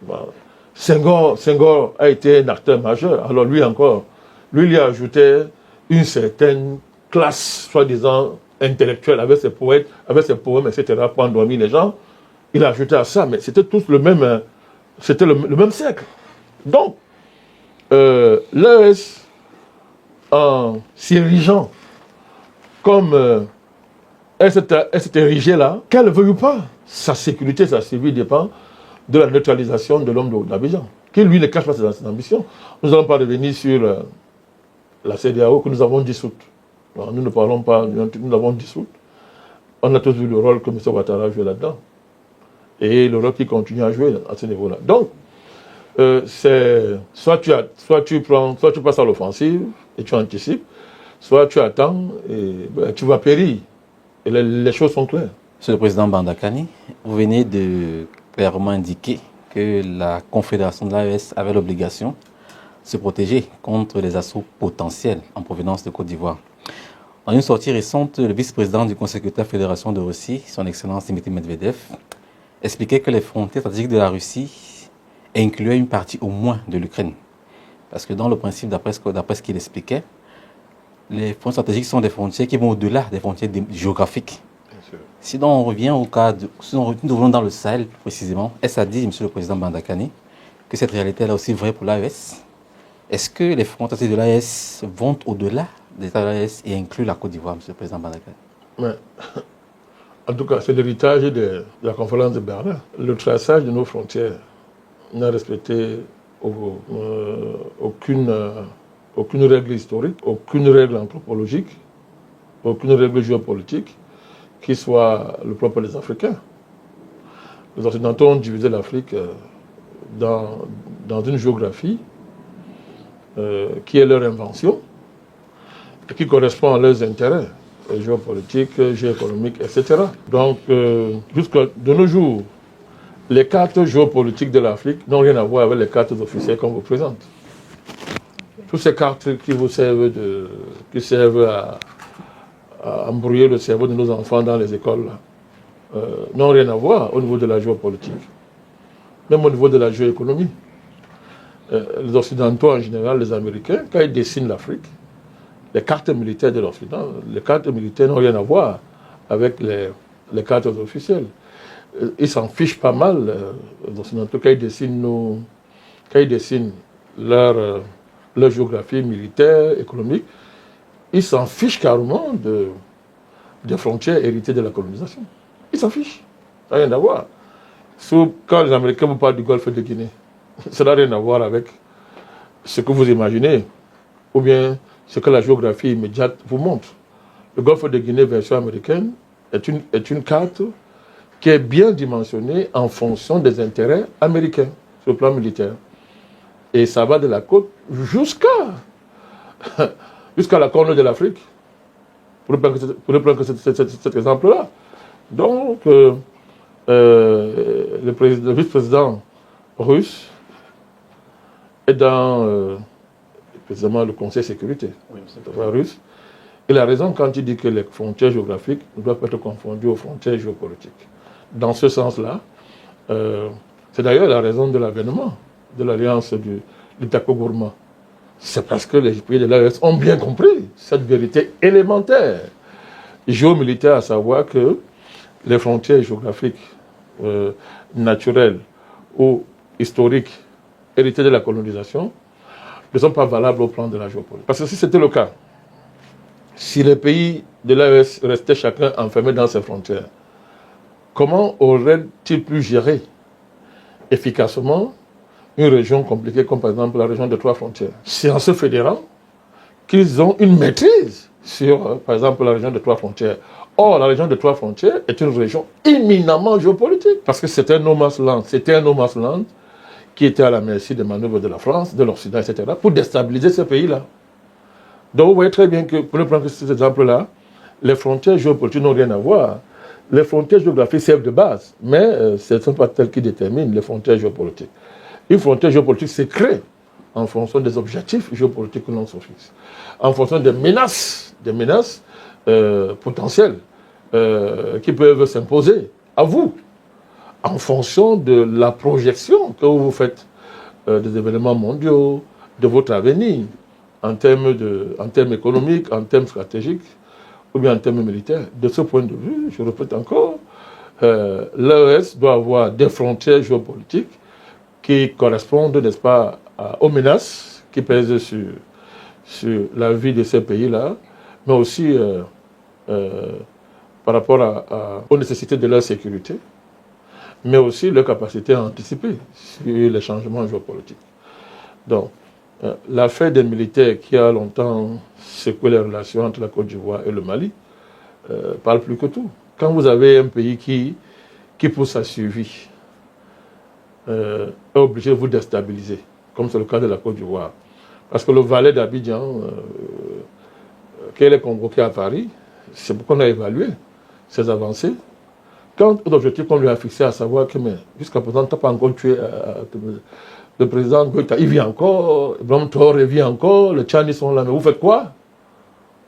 Bon. Senghor a été un acteur majeur. Alors lui encore, lui a ajouté une certaine classe, soi-disant intellectuelle, avec ses poètes, avec ses poèmes, etc., pour endormir les gens. Il a ajouté à ça, mais c'était tous le même, c'était le même siècle. Donc, l'AES, en s'érigeant comme elle s'est érigée là, qu'elle ne veuille ou pas, sa sécurité, sa survie dépend de la neutralisation de l'homme d'Abidjan, qui lui ne cache pas ses ambitions. Nous n'allons pas revenir sur la CEDEAO que nous avons dissoute. Alors, nous ne parlons pas, nous l'avons dissoute. On a tous vu le rôle que M. Ouattara a joué là-dedans. Et le rôle qu'il continue à jouer à ce niveau-là. Donc, soit tu passes à l'offensive et tu anticipes, soit tu attends et tu vas périr. Et les choses sont claires. Monsieur le Président Bandakani, vous venez de clairement indiquer que la Confédération de l'AES avait l'obligation de se protéger contre les assauts potentiels en provenance de Côte d'Ivoire. Dans une sortie récente, le vice-président du Conseil secrétaire Fédération de Russie, son Excellence Dmitry Medvedev, expliquait que les frontières stratégiques de la Russie incluaient une partie au moins de l'Ukraine. Parce que dans le principe, d'après ce qu'il expliquait, les frontières stratégiques sont des frontières qui vont au-delà des frontières géographiques. Si on revient au cas si nous revenons dans le Sahel plus précisément, est-ce à dire, Monsieur le Président Bandakani, que cette réalité est aussi vraie pour l'AES? Est-ce que les frontières de l'AES vont au-delà des États de l'AES et incluent la Côte d'Ivoire, Monsieur le Président Bandakani? Mais, en tout cas, c'est l'héritage de la conférence de Berlin. Le traçage de nos frontières n'a respecté aucune règle historique, aucune règle anthropologique, aucune règle géopolitique qui soit le propre des Africains. Les Occidentaux ont divisé l'Afrique dans une géographie qui est leur invention et qui correspond à leurs intérêts géopolitiques, géoéconomiques, etc. Donc, jusqu'à de nos jours, les cartes géopolitiques de l'Afrique n'ont rien à voir avec les cartes officielles qu'on vous présente. Toutes ces cartes qui vous servent à embrouiller le cerveau de nos enfants dans les écoles n'ont rien à voir au niveau de la géopolitique, même au niveau de la géoéconomie. les Occidentaux en général, les Américains, quand ils dessinent l'Afrique, les cartes militaires de l'Occident, les cartes militaires n'ont rien à voir avec les cartes officielles. Ils s'en fichent pas mal, les Occidentaux, quand ils dessinent leur géographie militaire, économique, ils s'en fichent carrément des frontières héritées de la colonisation. Ils s'en fichent. Ça n'a rien à voir. Quand les Américains vous parlent du golfe de Guinée, ça n'a rien à voir avec ce que vous imaginez, ou bien ce que la géographie immédiate vous montre. Le golfe de Guinée version américaine est une carte qui est bien dimensionnée en fonction des intérêts américains sur le plan militaire. Et ça va de la côte jusqu'à la corne de l'Afrique, pour ne prendre que cet exemple-là. Donc, le vice-président russe est dans précisément le Conseil de sécurité russe. Il a raison quand il dit que les frontières géographiques ne doivent pas être confondues aux frontières géopolitiques. Dans ce sens-là, c'est d'ailleurs la raison de l'avènement de l'alliance du Tako-Gourma. C'est parce que les pays de l'AES ont bien compris cette vérité élémentaire, géomilitaire, à savoir que les frontières géographiques naturelles ou historiques héritées de la colonisation ne sont pas valables au plan de la géopolitique. Parce que si c'était le cas, si les pays de l'AES restaient chacun enfermé dans ses frontières, comment auraient-ils pu gérer efficacement une région compliquée comme par exemple la région de trois frontières? C'est en se fédérant qu'ils ont une maîtrise sur, par exemple, la région de trois frontières. Or, la région de trois frontières est une région éminemment géopolitique parce que c'était un no man's land. C'était un no man's land qui était à la merci des manœuvres de la France, de l'Occident, etc., pour déstabiliser ce pays-là. Donc, vous voyez très bien que, pour ne prendre cet exemple-là, les frontières géopolitiques n'ont rien à voir. Les frontières géographiques servent de base, mais ce ne sont pas celles qui déterminent les frontières géopolitiques. Une frontière géopolitique se crée en fonction des objectifs géopolitiques que l'on se fixe, en fonction des menaces potentielles qui peuvent s'imposer à vous, en fonction de la projection que vous faites des événements mondiaux, de votre avenir, en termes économiques, en termes stratégiques, ou bien en termes militaires. De ce point de vue, je répète encore, l'AES doit avoir des frontières géopolitiques qui correspondent, n'est-ce pas, aux menaces qui pèsent sur la vie de ces pays-là, mais aussi par rapport aux nécessités de leur sécurité, mais aussi leur capacité à anticiper sur les changements géopolitiques. Donc, l'affaire des militaires qui a longtemps secoué les relations entre la Côte d'Ivoire et le Mali parle plus que tout. Quand vous avez un pays qui pour sa survie, est obligé de vous déstabiliser, comme c'est le cas de la Côte d'Ivoire. Parce que le valet d'Abidjan, qu'elle est convoqué à Paris, c'est pourquoi on a évalué ses avancées. Quand l'objectif qu'on lui a fixé, à savoir que jusqu'à présent, tu n'as pas encore tué le président Goïta, il vit encore, Ibrahim Traoré vit encore, les Tchanis sont là, mais vous faites quoi?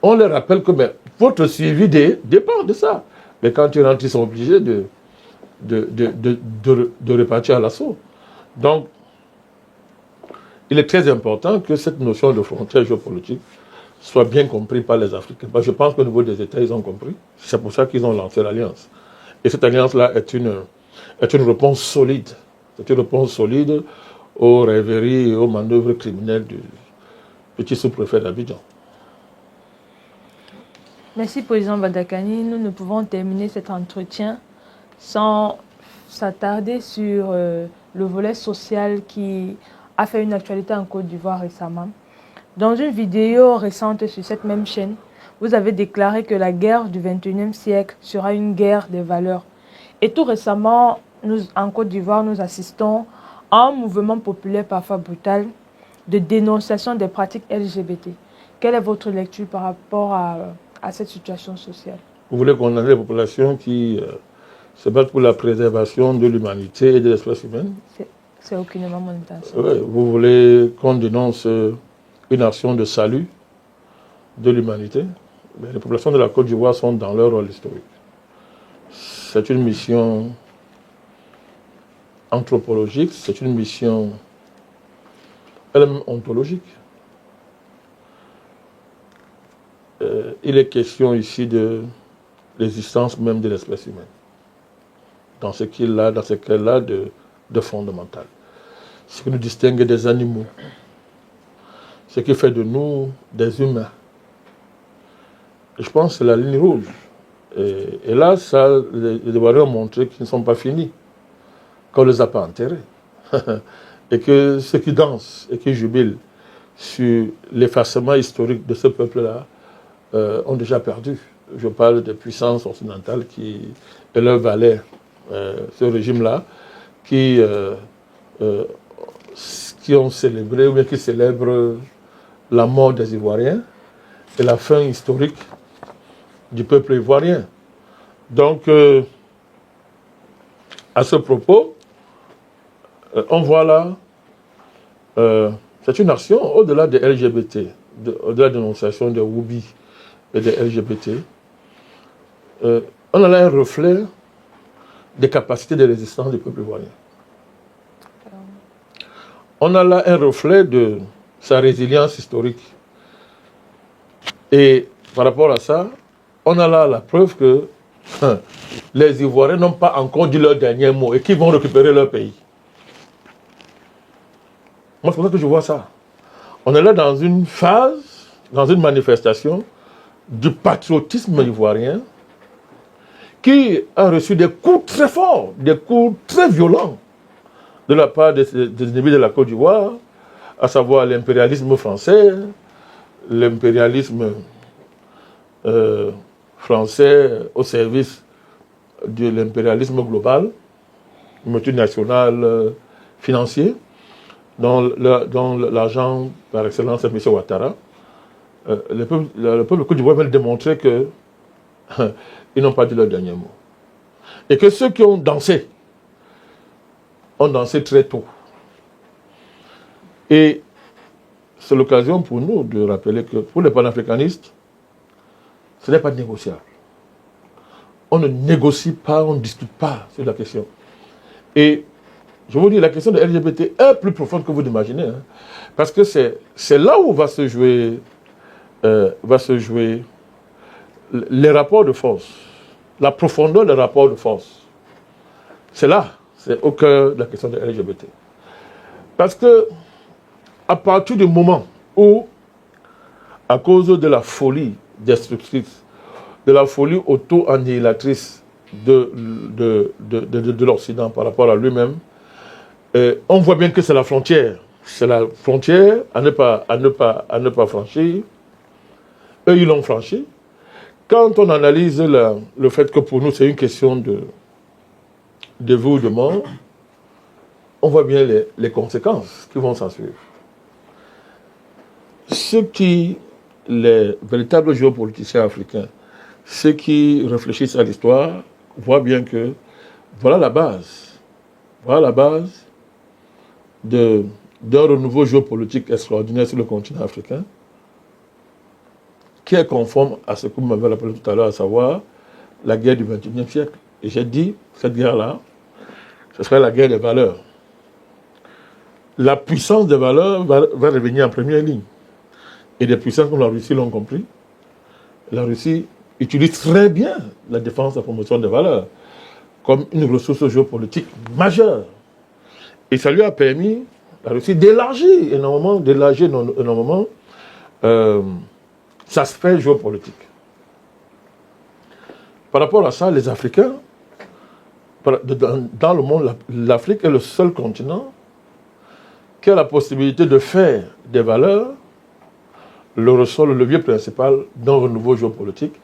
On leur rappelle que votre suivi dépend de ça. Mais quand ils rentrent, ils sont obligés de repartir à l'assaut. Donc, il est très important que cette notion de frontière géopolitique soit bien comprise par les Africains. Parce que je pense qu'au niveau des États, ils ont compris. C'est pour ça qu'ils ont lancé l'alliance. Et cette alliance-là est une réponse solide. C'est une réponse solide aux rêveries et aux manœuvres criminelles du petit sous-préfet d'Abidjan. Merci, Président Badakani. Nous ne pouvons terminer cet entretien sans s'attarder sur le volet social qui a fait une actualité en Côte d'Ivoire récemment. Dans une vidéo récente sur cette même chaîne, vous avez déclaré que la guerre du XXIe siècle sera une guerre des valeurs. Et tout récemment, en Côte d'Ivoire, nous assistons à un mouvement populaire parfois brutal de dénonciation des pratiques LGBT. Quelle est votre lecture par rapport à cette situation sociale? Vous voulez condamner les populations qui se battent pour la préservation de l'humanité et de l'espèce humaine? C'est aucunement mon intention. Oui, vous voulez qu'on dénonce une action de salut de l'humanité? Les populations de la Côte d'Ivoire sont dans leur rôle historique. C'est une mission anthropologique, c'est une mission elle est même ontologique. Il est question ici de l'existence même de l'espèce humaine, dans ce qu'elle a de fondamental. Ce qui nous distingue des animaux, ce qui fait de nous des humains. Et je pense que c'est la ligne rouge. Et là, les Ivoiriens ont montré qu'ils ne sont pas finis, qu'on ne les a pas enterrés. Et que ceux qui dansent et qui jubilent sur l'effacement historique de ce peuple-là ont déjà perdu. Je parle des puissances occidentales et leur valet, ce régime-là, qui ont célébré ou bien qui célèbrent la mort des Ivoiriens et la fin historique du peuple ivoirien. Donc, à ce propos, on voit là, c'est une action au-delà des LGBT, au-delà de la dénonciation des Woubi et des LGBT. On a là un reflet des capacités de résistance du peuple ivoirien. On a là un reflet de sa résilience historique. Et par rapport à ça, on a là la preuve que les Ivoiriens n'ont pas encore dit leur dernier mot et qu'ils vont récupérer leur pays. Moi, c'est pour ça que je vois ça. On est là dans une phase, dans une manifestation du patriotisme ivoirien qui a reçu des coups très forts, des coups très violents de la part des ennemis de la Côte d'Ivoire, à savoir l'impérialisme français, l'impérialisme français au service de l'impérialisme global, multinational financier, dont l'argent par excellence est M. Ouattara. Le peuple Côte d'Ivoire veut démontrer qu'ils n'ont pas dit leur dernier mot. Et que ceux qui ont dansé très tôt. Et c'est l'occasion pour nous de rappeler que pour les panafricanistes, ce n'est pas négociable. On ne négocie pas, on ne discute pas sur la question. Et je vous dis, la question de LGBT est plus profonde que vous l'imaginez. Hein, parce que c'est là où va se jouer les rapports de force, la profondeur des rapports de force. C'est là, c'est au cœur de la question de LGBT. Parce que, à partir du moment où, à cause de la folie destructrice, de la folie auto-annihilatrice de l'Occident par rapport à lui-même, on voit bien que c'est la frontière. C'est la frontière à ne pas franchir. Eux, ils l'ont franchi. Quand on analyse le fait que pour nous, c'est une question de vie ou de mort, on voit bien les conséquences qui vont s'en suivre. Les véritables géopoliticiens africains, ceux qui réfléchissent à l'histoire, voient bien que voilà la base d'un renouveau géopolitique extraordinaire sur le continent africain, qui est conforme à ce que vous m'avez rappelé tout à l'heure, à savoir la guerre du XXIe siècle. Et j'ai dit, cette guerre-là, ce serait la guerre des valeurs. La puissance des valeurs va revenir en première ligne. Et des puissances comme la Russie l'ont compris. La Russie utilise très bien la défense et la promotion des valeurs comme une ressource géopolitique majeure. Et ça lui a permis, la Russie, d'élargir énormément sa sphère géopolitique. Par rapport à ça, les Africains, dans le monde, l'Afrique est le seul continent qui a la possibilité de faire des valeurs le ressort, le levier principal d'un renouveau géopolitique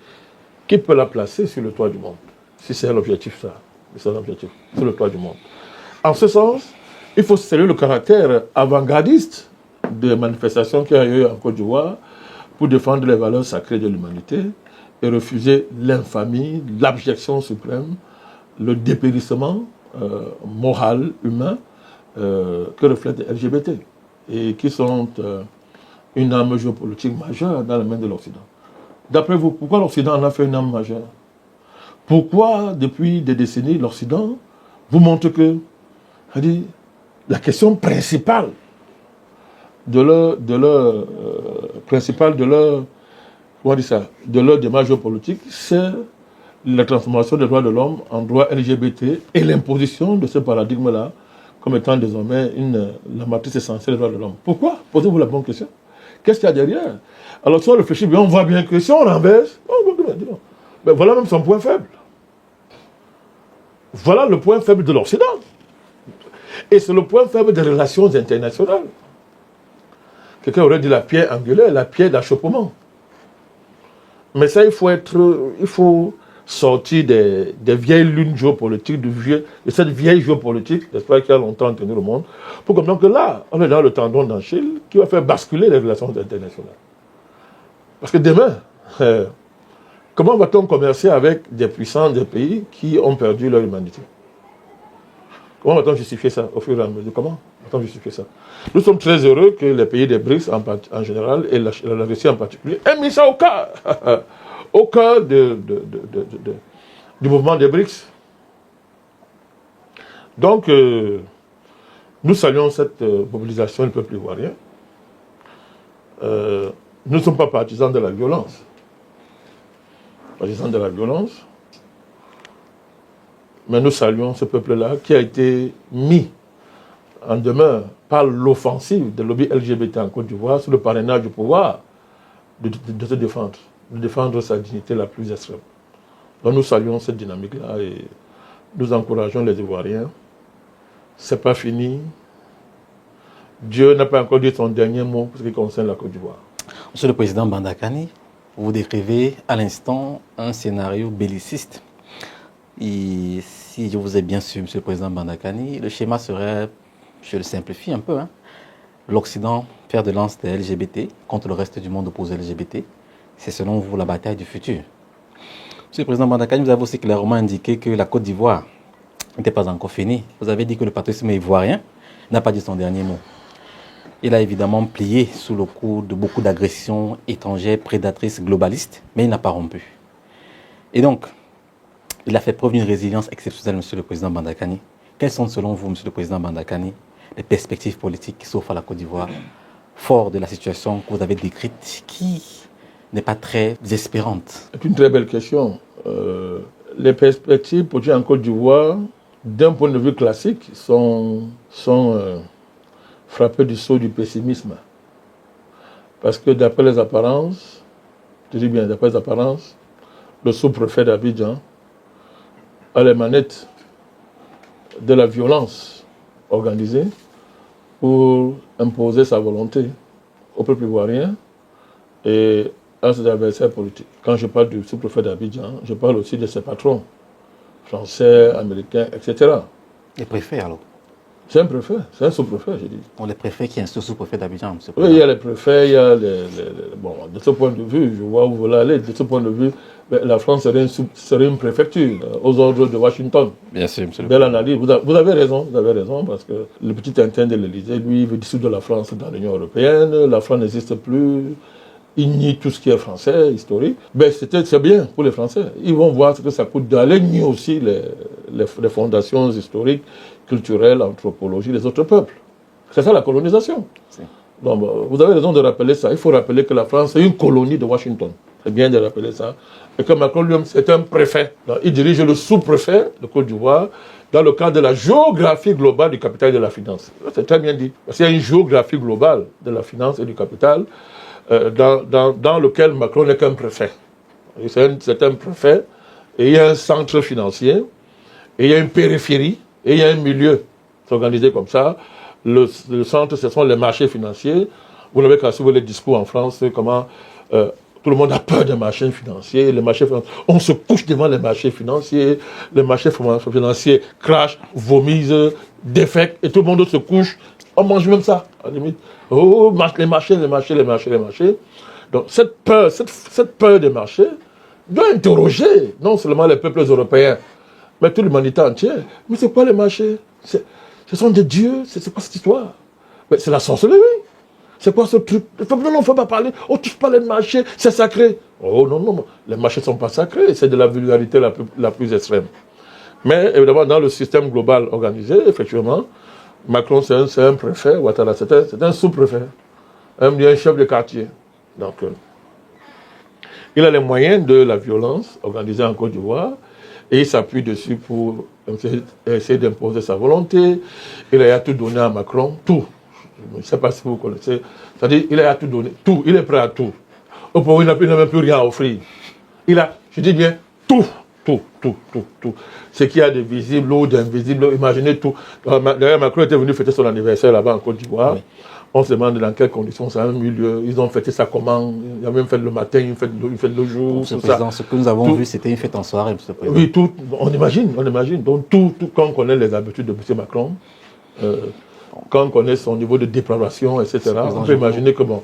qui peut la placer sur le toit du monde. Si c'est l'objectif, ça. C'est l'objectif, sur le toit du monde. En ce sens, il faut saluer le caractère avant-gardiste des manifestations qu'il y a eu en Côte d'Ivoire pour défendre les valeurs sacrées de l'humanité et refuser l'infamie, l'abjection suprême, le dépérissement moral, humain, que reflètent les LGBT et qui sont une arme géopolitique majeure dans les mains de l'Occident. D'après vous, pourquoi l'Occident en a fait une arme majeure? Pourquoi, depuis des décennies, l'Occident vous montre que la question principale principale de leur, comment on dit ça, de leur démarche géopolitique, c'est la transformation des droits de l'homme en droits LGBT et l'imposition de ce paradigme-là comme étant désormais la matrice essentielle des droits de l'homme. Pourquoi? Posez-vous la bonne question. Qu'est-ce qu'il y a derrière? Alors si on réfléchit bien, on voit bien que si on renverse, ben voilà même son point faible. Voilà le point faible de l'Occident. Et c'est le point faible des relations internationales. Quelqu'un aurait dit la pierre angulaire, la pierre d'achoppement. Mais ça, il faut sortir des vieilles lunes géopolitiques, de cette vieille géopolitique, n'est-ce pas, qui a longtemps tenu le monde, pour comprendre que là, on est dans le tendon d'Achille qui va faire basculer les relations internationales. Parce que demain, comment va-t-on commercer avec des puissants, des pays qui ont perdu leur humanité? Comment va-t-on justifier ça au fur et à mesure? Comment va-t-on justifier ça? Nous sommes très heureux que les pays des BRICS en général et la Russie en particulier aient mis ça au cœur du mouvement des BRICS. Donc, nous saluons cette mobilisation du peuple ivoirien. Nous ne sommes pas partisans de la violence. Partisans de la violence. Mais nous saluons ce peuple-là qui a été mis en demeure par l'offensive des lobbies LGBT en Côte d'Ivoire sous le parrainage du pouvoir de se défendre, de défendre sa dignité la plus extrême. Donc nous saluons cette dynamique-là et nous encourageons les Ivoiriens. C'est pas fini. Dieu n'a pas encore dit son dernier mot pour ce qui concerne la Côte d'Ivoire. Monsieur le Président Bandakani, vous décrivez à l'instant un scénario belliciste. Et si je vous ai bien su, Monsieur le Président Bandakani, le schéma serait, je le simplifie un peu, l'Occident faire de lance des LGBT contre le reste du monde opposé LGBT. C'est selon vous la bataille du futur. Monsieur le Président Bandakani, vous avez aussi clairement indiqué que la Côte d'Ivoire n'était pas encore finie. Vous avez dit que le patriotisme ivoirien n'a pas dit son dernier mot. Il a évidemment plié sous le coup de beaucoup d'agressions étrangères, prédatrices, globalistes, mais il n'a pas rompu. Et donc, il a fait preuve d'une résilience exceptionnelle, Monsieur le Président Bandakani. Quelles sont, selon vous, Monsieur le Président Bandakani, les perspectives politiques qui s'offrent à la Côte d'Ivoire, fort de la situation que vous avez décrite, qui n'est pas très espérante? C'est une très belle question. Les perspectives politiques en Côte d'Ivoire, d'un point de vue classique, sont frappées du sceau du pessimisme. Parce que d'après les apparences, je dis bien d'après les apparences, le sous-préfet d'Abidjan a les manettes de la violence organisée pour imposer sa volonté au peuple ivoirien et à ses adversaires politiques. Quand je parle du sous-préfet d'Abidjan, je parle aussi de ses patrons, français, américains, etc. Les préfets alors? C'est un préfet, c'est un sous-préfet, j'ai dit. Bon, les préfets qui instruisent le sous-préfet d'Abidjan, monsieur. Oui, il y a les préfets, il y a bon, de ce point de vue, je vois où vous voulez aller, de ce point de vue, la France serait une préfecture aux ordres de Washington. Bien sûr, monsieur. Belle analyse, vous avez raison, parce que le petit Tintin de l'Élysée, lui, veut dissoudre la France dans l'Union européenne, la France n'existe plus, il nie tout ce qui est français, historique. Ben, c'est bien pour les Français. Ils vont voir ce que ça coûte d'aller nier aussi les fondations historiques, culturelles, anthropologie des autres peuples. C'est ça la colonisation. Donc, vous avez raison de rappeler ça. Il faut rappeler que la France est une colonie de Washington. C'est bien de rappeler ça. Et que Macron lui-même, c'est un préfet. Donc, il dirige le sous-préfet de Côte d'Ivoire dans le cadre de la géographie globale du capital et de la finance. C'est très bien dit. Parce qu'il y a une géographie globale de la finance et du capital dans lequel Macron n'est qu'un préfet. C'est un préfet, et il y a un centre financier, et il y a une périphérie, et il y a un milieu. C'est organisé comme ça. Le centre, ce sont les marchés financiers. Vous n'avez qu'à suivre les discours en France, comment tout le monde a peur des marchés financiers. Les marchés financiers, on se couche devant les marchés financiers. Les marchés financiers crachent, vomissent, défectent, et tout le monde se couche. On mange même ça, à la limite. Oh, les marchés. Donc cette peur des marchés doit interroger non seulement les peuples européens, mais toute l'humanité entière. Mais c'est quoi les marchés? Ce sont des dieux, c'est quoi cette histoire? Mais c'est la sorcellerie. C'est quoi ce truc? Non, il ne faut pas parler. On ne touche pas les marchés, c'est sacré. Oh non, les marchés ne sont pas sacrés, c'est de la vulgarité la plus extrême. Mais évidemment, dans le système global organisé, effectivement, Macron, c'est un préfet, Ouattara, c'est un sous-préfet. un chef de quartier. Donc, il a les moyens de la violence organisée en Côte d'Ivoire et il s'appuie dessus pour essayer d'imposer sa volonté. Il a tout donné à Macron, tout. Je ne sais pas si vous connaissez. C'est-à-dire, il a tout donné, tout. Il est prêt à tout. Au point où il n'a même plus rien à offrir. Il a, je dis bien, tout. Ce qu'il y a de visible ou d'invisible, imaginez tout. D'ailleurs, Macron était venu fêter son anniversaire là-bas en Côte d'Ivoire. Oui. On se demande dans quelles conditions ça a eu lieu. Ils ont fêté ça comment? Il a même fait le matin, il fait le jour. Monsieur le Président, ce que nous avons vu, c'était une fête en soirée, Monsieur le Président. Oui, tout, on imagine. Donc, tout, quand on connaît les habitudes de M. Macron, quand on connaît son niveau de dépravation, etc., on peut imaginer que bon,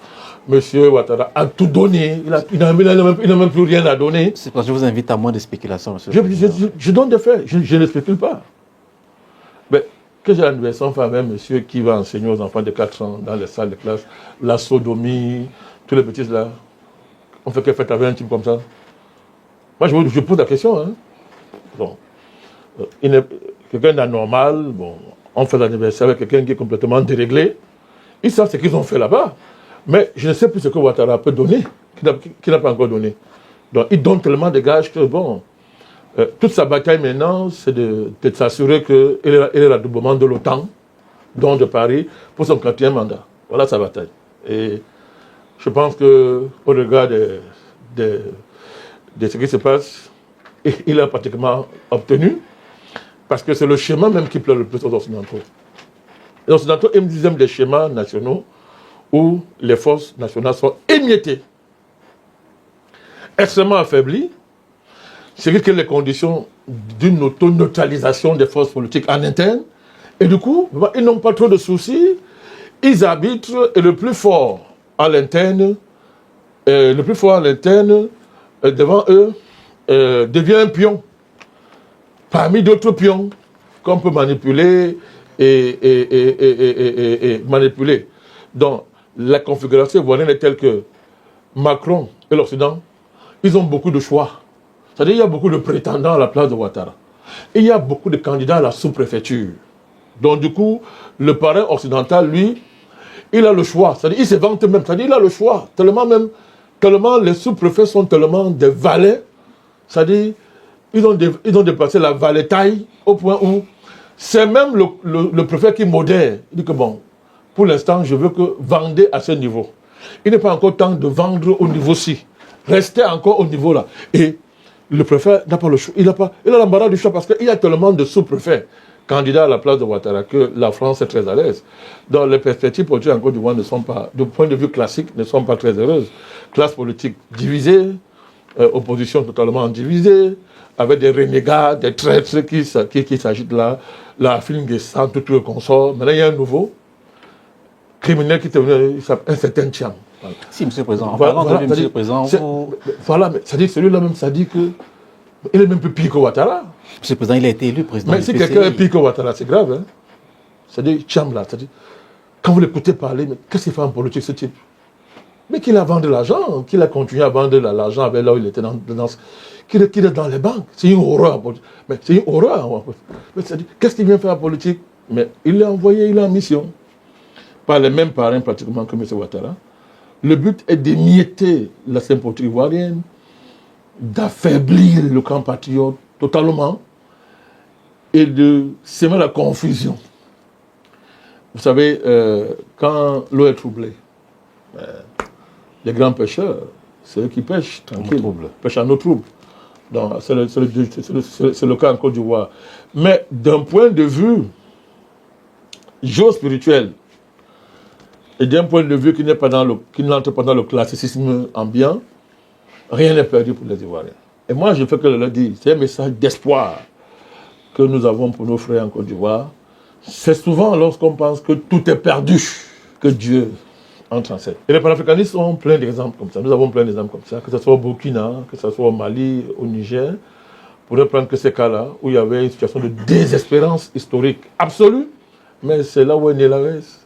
M. Ouattara a tout donné. Il n'a même plus rien à donner. C'est parce que je vous invite à moins de spéculation, Monsieur le Président. Je donne des faits, je ne spécule pas. Mais que j'ai l'anniversaire enfin avec un monsieur qui va enseigner aux enfants de 4 ans dans les salles de classe, la sodomie, tous les petits là. On fait quelle fête avec un type comme ça? Moi, je pose la question. Hein. Bon. Quelqu'un d'anormal, bon, on fait l'anniversaire avec quelqu'un qui est complètement déréglé. Ils savent ce qu'ils ont fait là-bas. Mais je ne sais plus ce que Ouattara peut donner, qu'il n'a pas encore donné. Donc, il donne tellement de gages que, bon, toute sa bataille maintenant, c'est de s'assurer qu'il est l'adoubement de l'OTAN, dont de Paris, pour son 4e mandat. Voilà sa bataille. Et je pense qu'au regard de ce qui se passe, il a pratiquement obtenu, parce que c'est le schéma même qui plaît le plus aux Occidentaux. Les Occidentaux aiment des schémas nationaux où les forces nationales sont émiettées, extrêmement affaiblies, c'est que les conditions d'une auto-neutralisation des forces politiques en interne, et du coup, ils n'ont pas trop de soucis, ils arbitrent, et le plus fort à l'interne, devant eux, devient un pion, parmi d'autres pions qu'on peut manipuler et manipuler. Donc, la configuration ivoirienne est telle que Macron et l'Occident, ils ont beaucoup de choix. C'est-à-dire qu'il y a beaucoup de prétendants à la place de Ouattara. Et il y a beaucoup de candidats à la sous-préfecture. Donc du coup, le parrain occidental, lui, il a le choix. C'est-à-dire qu'il se vante même. C'est-à-dire qu'il a le choix. Tellement les sous-préfets sont tellement des valets. C'est-à-dire ils ont dépassé la valetaille au point où c'est même le préfet qui modère. Il dit que bon, pour l'instant, je veux que vendez à ce niveau. Il n'est pas encore temps de vendre au niveau-ci. Restez encore au niveau là. Et le préfet n'a pas le choix. Il a l'embarras du choix parce qu'il y a tellement de sous-préfets candidats à la place de Ouattara que la France est très à l'aise. Donc les perspectives politiques en Côte d'Ivoire ne sont pas, du point de vue classique, ne sont pas très heureuses. Classe politique divisée, opposition totalement divisée, avec des renégats, des traîtres qui s'agitent là, la Filinguessan, tout le consort. Maintenant, il y a un nouveau criminel qui est devenu un certain Tcham. Voilà. Si, Monsieur le Président, en parlant de lui, Monsieur le Président, voilà, mais ça dit celui-là même, ça dit que il est même plus pire que Ouattara. Monsieur le Président, il a été élu président. Mais si quelqu'un est pire que Ouattara, c'est grave. Hein? C'est-à-dire, Tcham là, c'est-à-dire, quand vous l'écoutez parler, mais qu'est-ce qu'il fait en politique, ce type? Mais qu'il a vendu l'argent, qu'il a continué à vendre l'argent avec là où il était qu'il est dans les banques. C'est une horreur. Mais c'est une horreur. Mais c'est-à-dire, qu'est-ce qu'il vient faire en politique? Mais il l'a envoyé, il est en mission. Par les mêmes parrains pratiquement que M. Ouattara. Le but est d'émietter la scène politique ivoirienne, d'affaiblir le camp patriote totalement et de semer la confusion. Vous savez, quand l'eau est troublée, les grands pêcheurs, c'est eux qui pêchent tranquille, pêchent à nos troubles. Donc, c'est le cas en Côte d'Ivoire. Mais d'un point de vue géospirituel, et d'un point de vue qui n'entre pas dans le classicisme ambiant, rien n'est perdu pour les Ivoiriens. Et moi, je fais que le dire, c'est un message d'espoir que nous avons pour nos frères en Côte d'Ivoire. C'est souvent lorsqu'on pense que tout est perdu que Dieu entre en scène. Et les panafricanistes ont plein d'exemples comme ça. Nous avons plein d'exemples comme ça, que ce soit au Burkina, que ce soit au Mali, au Niger. Pour ne prendre que ces cas-là, où il y avait une situation de désespérance historique absolue, mais c'est là où est né la RS.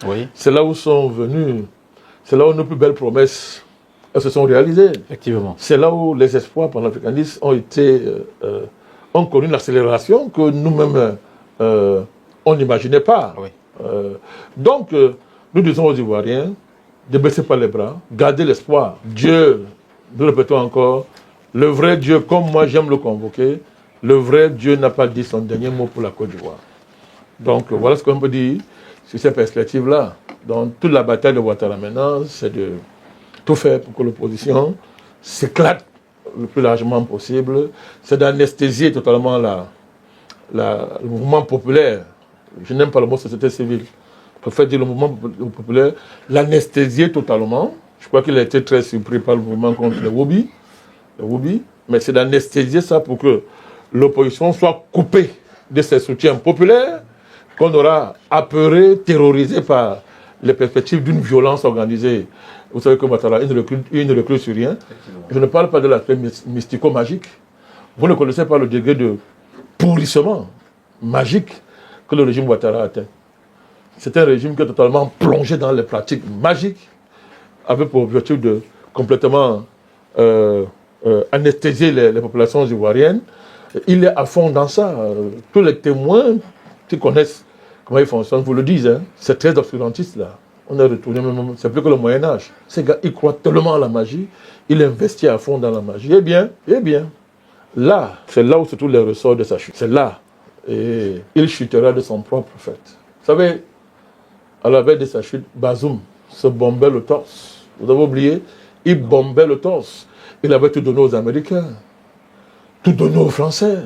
Oui. C'est là où sont venus, c'est là où nos plus belles promesses elles se sont réalisées. Effectivement. C'est là où les espoirs panafricanistes ont connu une accélération que nous-mêmes on n'imaginait pas. Oui. Donc, nous disons aux Ivoiriens, ne baissez pas les bras, gardez l'espoir. Dieu, nous répétons encore, le vrai Dieu, comme moi j'aime le convoquer, le vrai Dieu n'a pas dit son dernier mot pour la Côte d'Ivoire. Donc voilà ce qu'on peut dire sur cette perspective-là. Donc toute la bataille de Ouattara maintenant, c'est de tout faire pour que l'opposition s'éclate le plus largement possible. C'est d'anesthésier totalement le mouvement populaire. Je n'aime pas le mot société civile. Je préfère dire le mouvement populaire, l'anesthésier totalement. Je crois qu'il a été très surpris par le mouvement contre les Woubi. Mais c'est d'anesthésier ça pour que l'opposition soit coupée de ses soutiens populaires, qu'on aura apeuré, terrorisé par les perspectives d'une violence organisée. Vous savez que Ouattara, il ne recrute sur rien. Je ne parle pas de l'aspect mystico-magique. Vous ne connaissez pas le degré de pourrissement magique que le régime Ouattara a atteint. C'est un régime qui est totalement plongé dans les pratiques magiques, avec pour objectif de complètement anesthésier les populations ivoiriennes. Il est à fond dans ça. Tous les témoins qui connaissent comment il fonctionne vous le disent. Hein. C'est très obscurantiste là. On est retourné même, c'est plus que le Moyen-Âge. Ces gars, ils croient tellement à la magie, il investit à fond dans la magie. Eh bien, là, c'est là où se trouvent les ressorts de sa chute. C'est là. Et il chutera de son propre fait. Vous savez, à la veille de sa chute, Bazoum se bombait le torse. Vous avez oublié? Il bombait le torse. Il avait tout donné aux Américains, tout donné aux Français.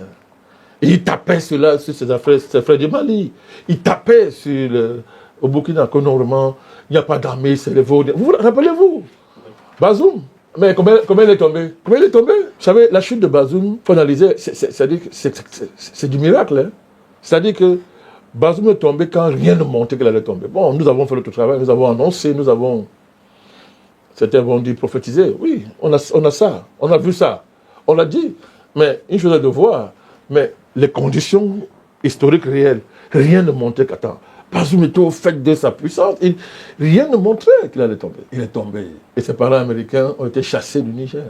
Et il tapait sur ses frères du Mali. Il tapait au Burkina que normalement, il n'y a pas d'armée, c'est les veaux. Vous rappelez-vous? Bazoum. Mais comment il est tombé? Vous savez, la chute de Bazoum, il faut analyser, c'est-à-dire que c'est du miracle. Hein? C'est-à-dire que Bazoum est tombé quand rien ne montait qu'il allait tomber. Bon, nous avons fait le travail, nous avons annoncé, certains vont dire prophétiser. Oui, on a ça, on a vu ça, on l'a dit. Mais une chose est de voir, mais les conditions historiques réelles, rien ne montrait qu'attends. Bazoum était au fait de sa puissance, rien ne montrait qu'il allait tomber. Il est tombé. Et ses parents américains ont été chassés du Niger.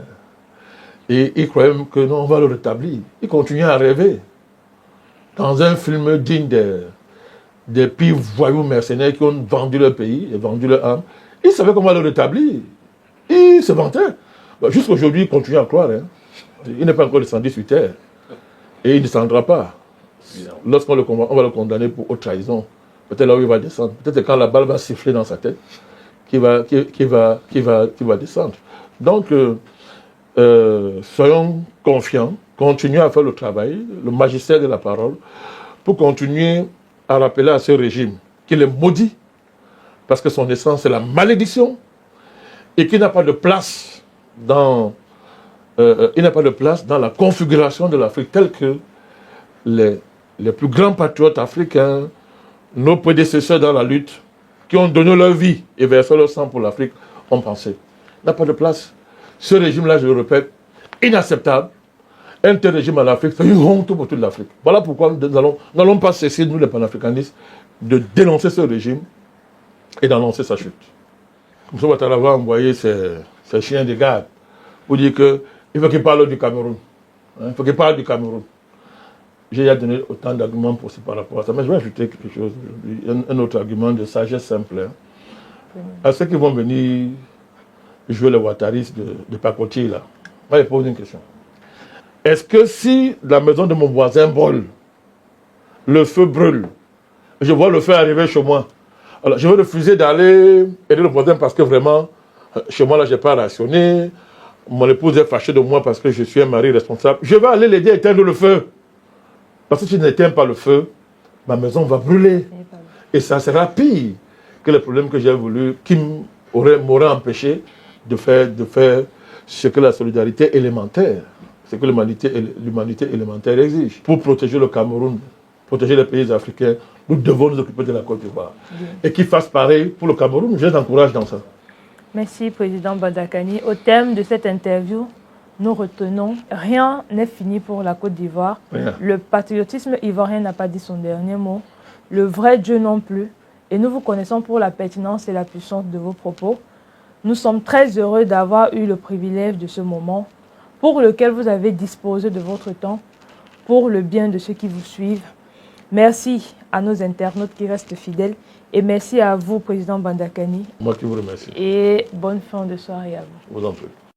Et ils croyaient même que non, on va le rétablir. Ils continuaient à rêver. Dans un film digne des pires voyous mercenaires qui ont vendu leur pays et vendu leur âme, ils savaient comment le rétablir. Ils se vantaient. Jusqu'à aujourd'hui, ils continuent à croire. Hein. Il n'est pas encore descendu sur terre. Et il ne descendra pas. Lorsqu'on on va le condamner pour haute trahison, peut-être là où il va descendre. Peut-être quand la balle va siffler dans sa tête, qu'il va descendre. Donc, soyons confiants, continuons à faire le travail, le magistère de la parole, pour continuer à rappeler à ce régime qu'il est maudit, parce que son essence c'est la malédiction, et qu'il n'a pas de place dans la configuration de l'Afrique telle que les plus grands patriotes africains, nos prédécesseurs dans la lutte, qui ont donné leur vie et versé leur sang pour l'Afrique, ont pensé. Il n'a pas de place. Ce régime-là, je le répète, inacceptable. Un tel régime en Afrique, c'est une honte pour toute l'Afrique. Voilà pourquoi nous n'allons pas cesser, nous les panafricanistes, de dénoncer ce régime et d'annoncer sa chute. M. Ouattara va envoyer ses chiens de garde pour dire qu'il faut qu'il parle du Cameroun. Il faut qu'il parle du Cameroun. J'ai déjà donné autant d'arguments possibles par rapport à ça, mais je vais ajouter quelque chose, un autre argument de sagesse simple. Hein. À ceux qui vont venir jouer les Ouattaristes de pacotier, là, moi je pose une question. Est-ce que si la maison de mon voisin brûle, le feu brûle, je vois le feu arriver chez moi, alors je vais refuser d'aller aider le voisin parce que vraiment, chez moi là, je n'ai pas rationné, mon épouse est fâchée de moi parce que je suis un mari responsable, je vais aller l'aider à éteindre le feu. Parce que si je n'éteins pas le feu, ma maison va brûler. Et ça sera pire que les problèmes que j'ai voulu, qui m'auraient empêché de faire ce que la solidarité élémentaire, ce que l'humanité élémentaire exige. Pour protéger le Cameroun, protéger les pays africains, nous devons nous occuper de la Côte d'Ivoire. Et qu'ils fassent pareil pour le Cameroun, je les encourage dans ça. Merci, Président Bandakani. Au thème de cette interview, nous retenons, rien n'est fini pour la Côte d'Ivoire. Rien. Le patriotisme ivoirien n'a pas dit son dernier mot. Le vrai Dieu non plus. Et nous vous connaissons pour la pertinence et la puissance de vos propos. Nous sommes très heureux d'avoir eu le privilège de ce moment pour lequel vous avez disposé de votre temps pour le bien de ceux qui vous suivent. Merci à nos internautes qui restent fidèles. Et merci à vous, Président Bandakani. Moi qui vous remercie. Et bonne fin de soirée à vous. Je vous en prie.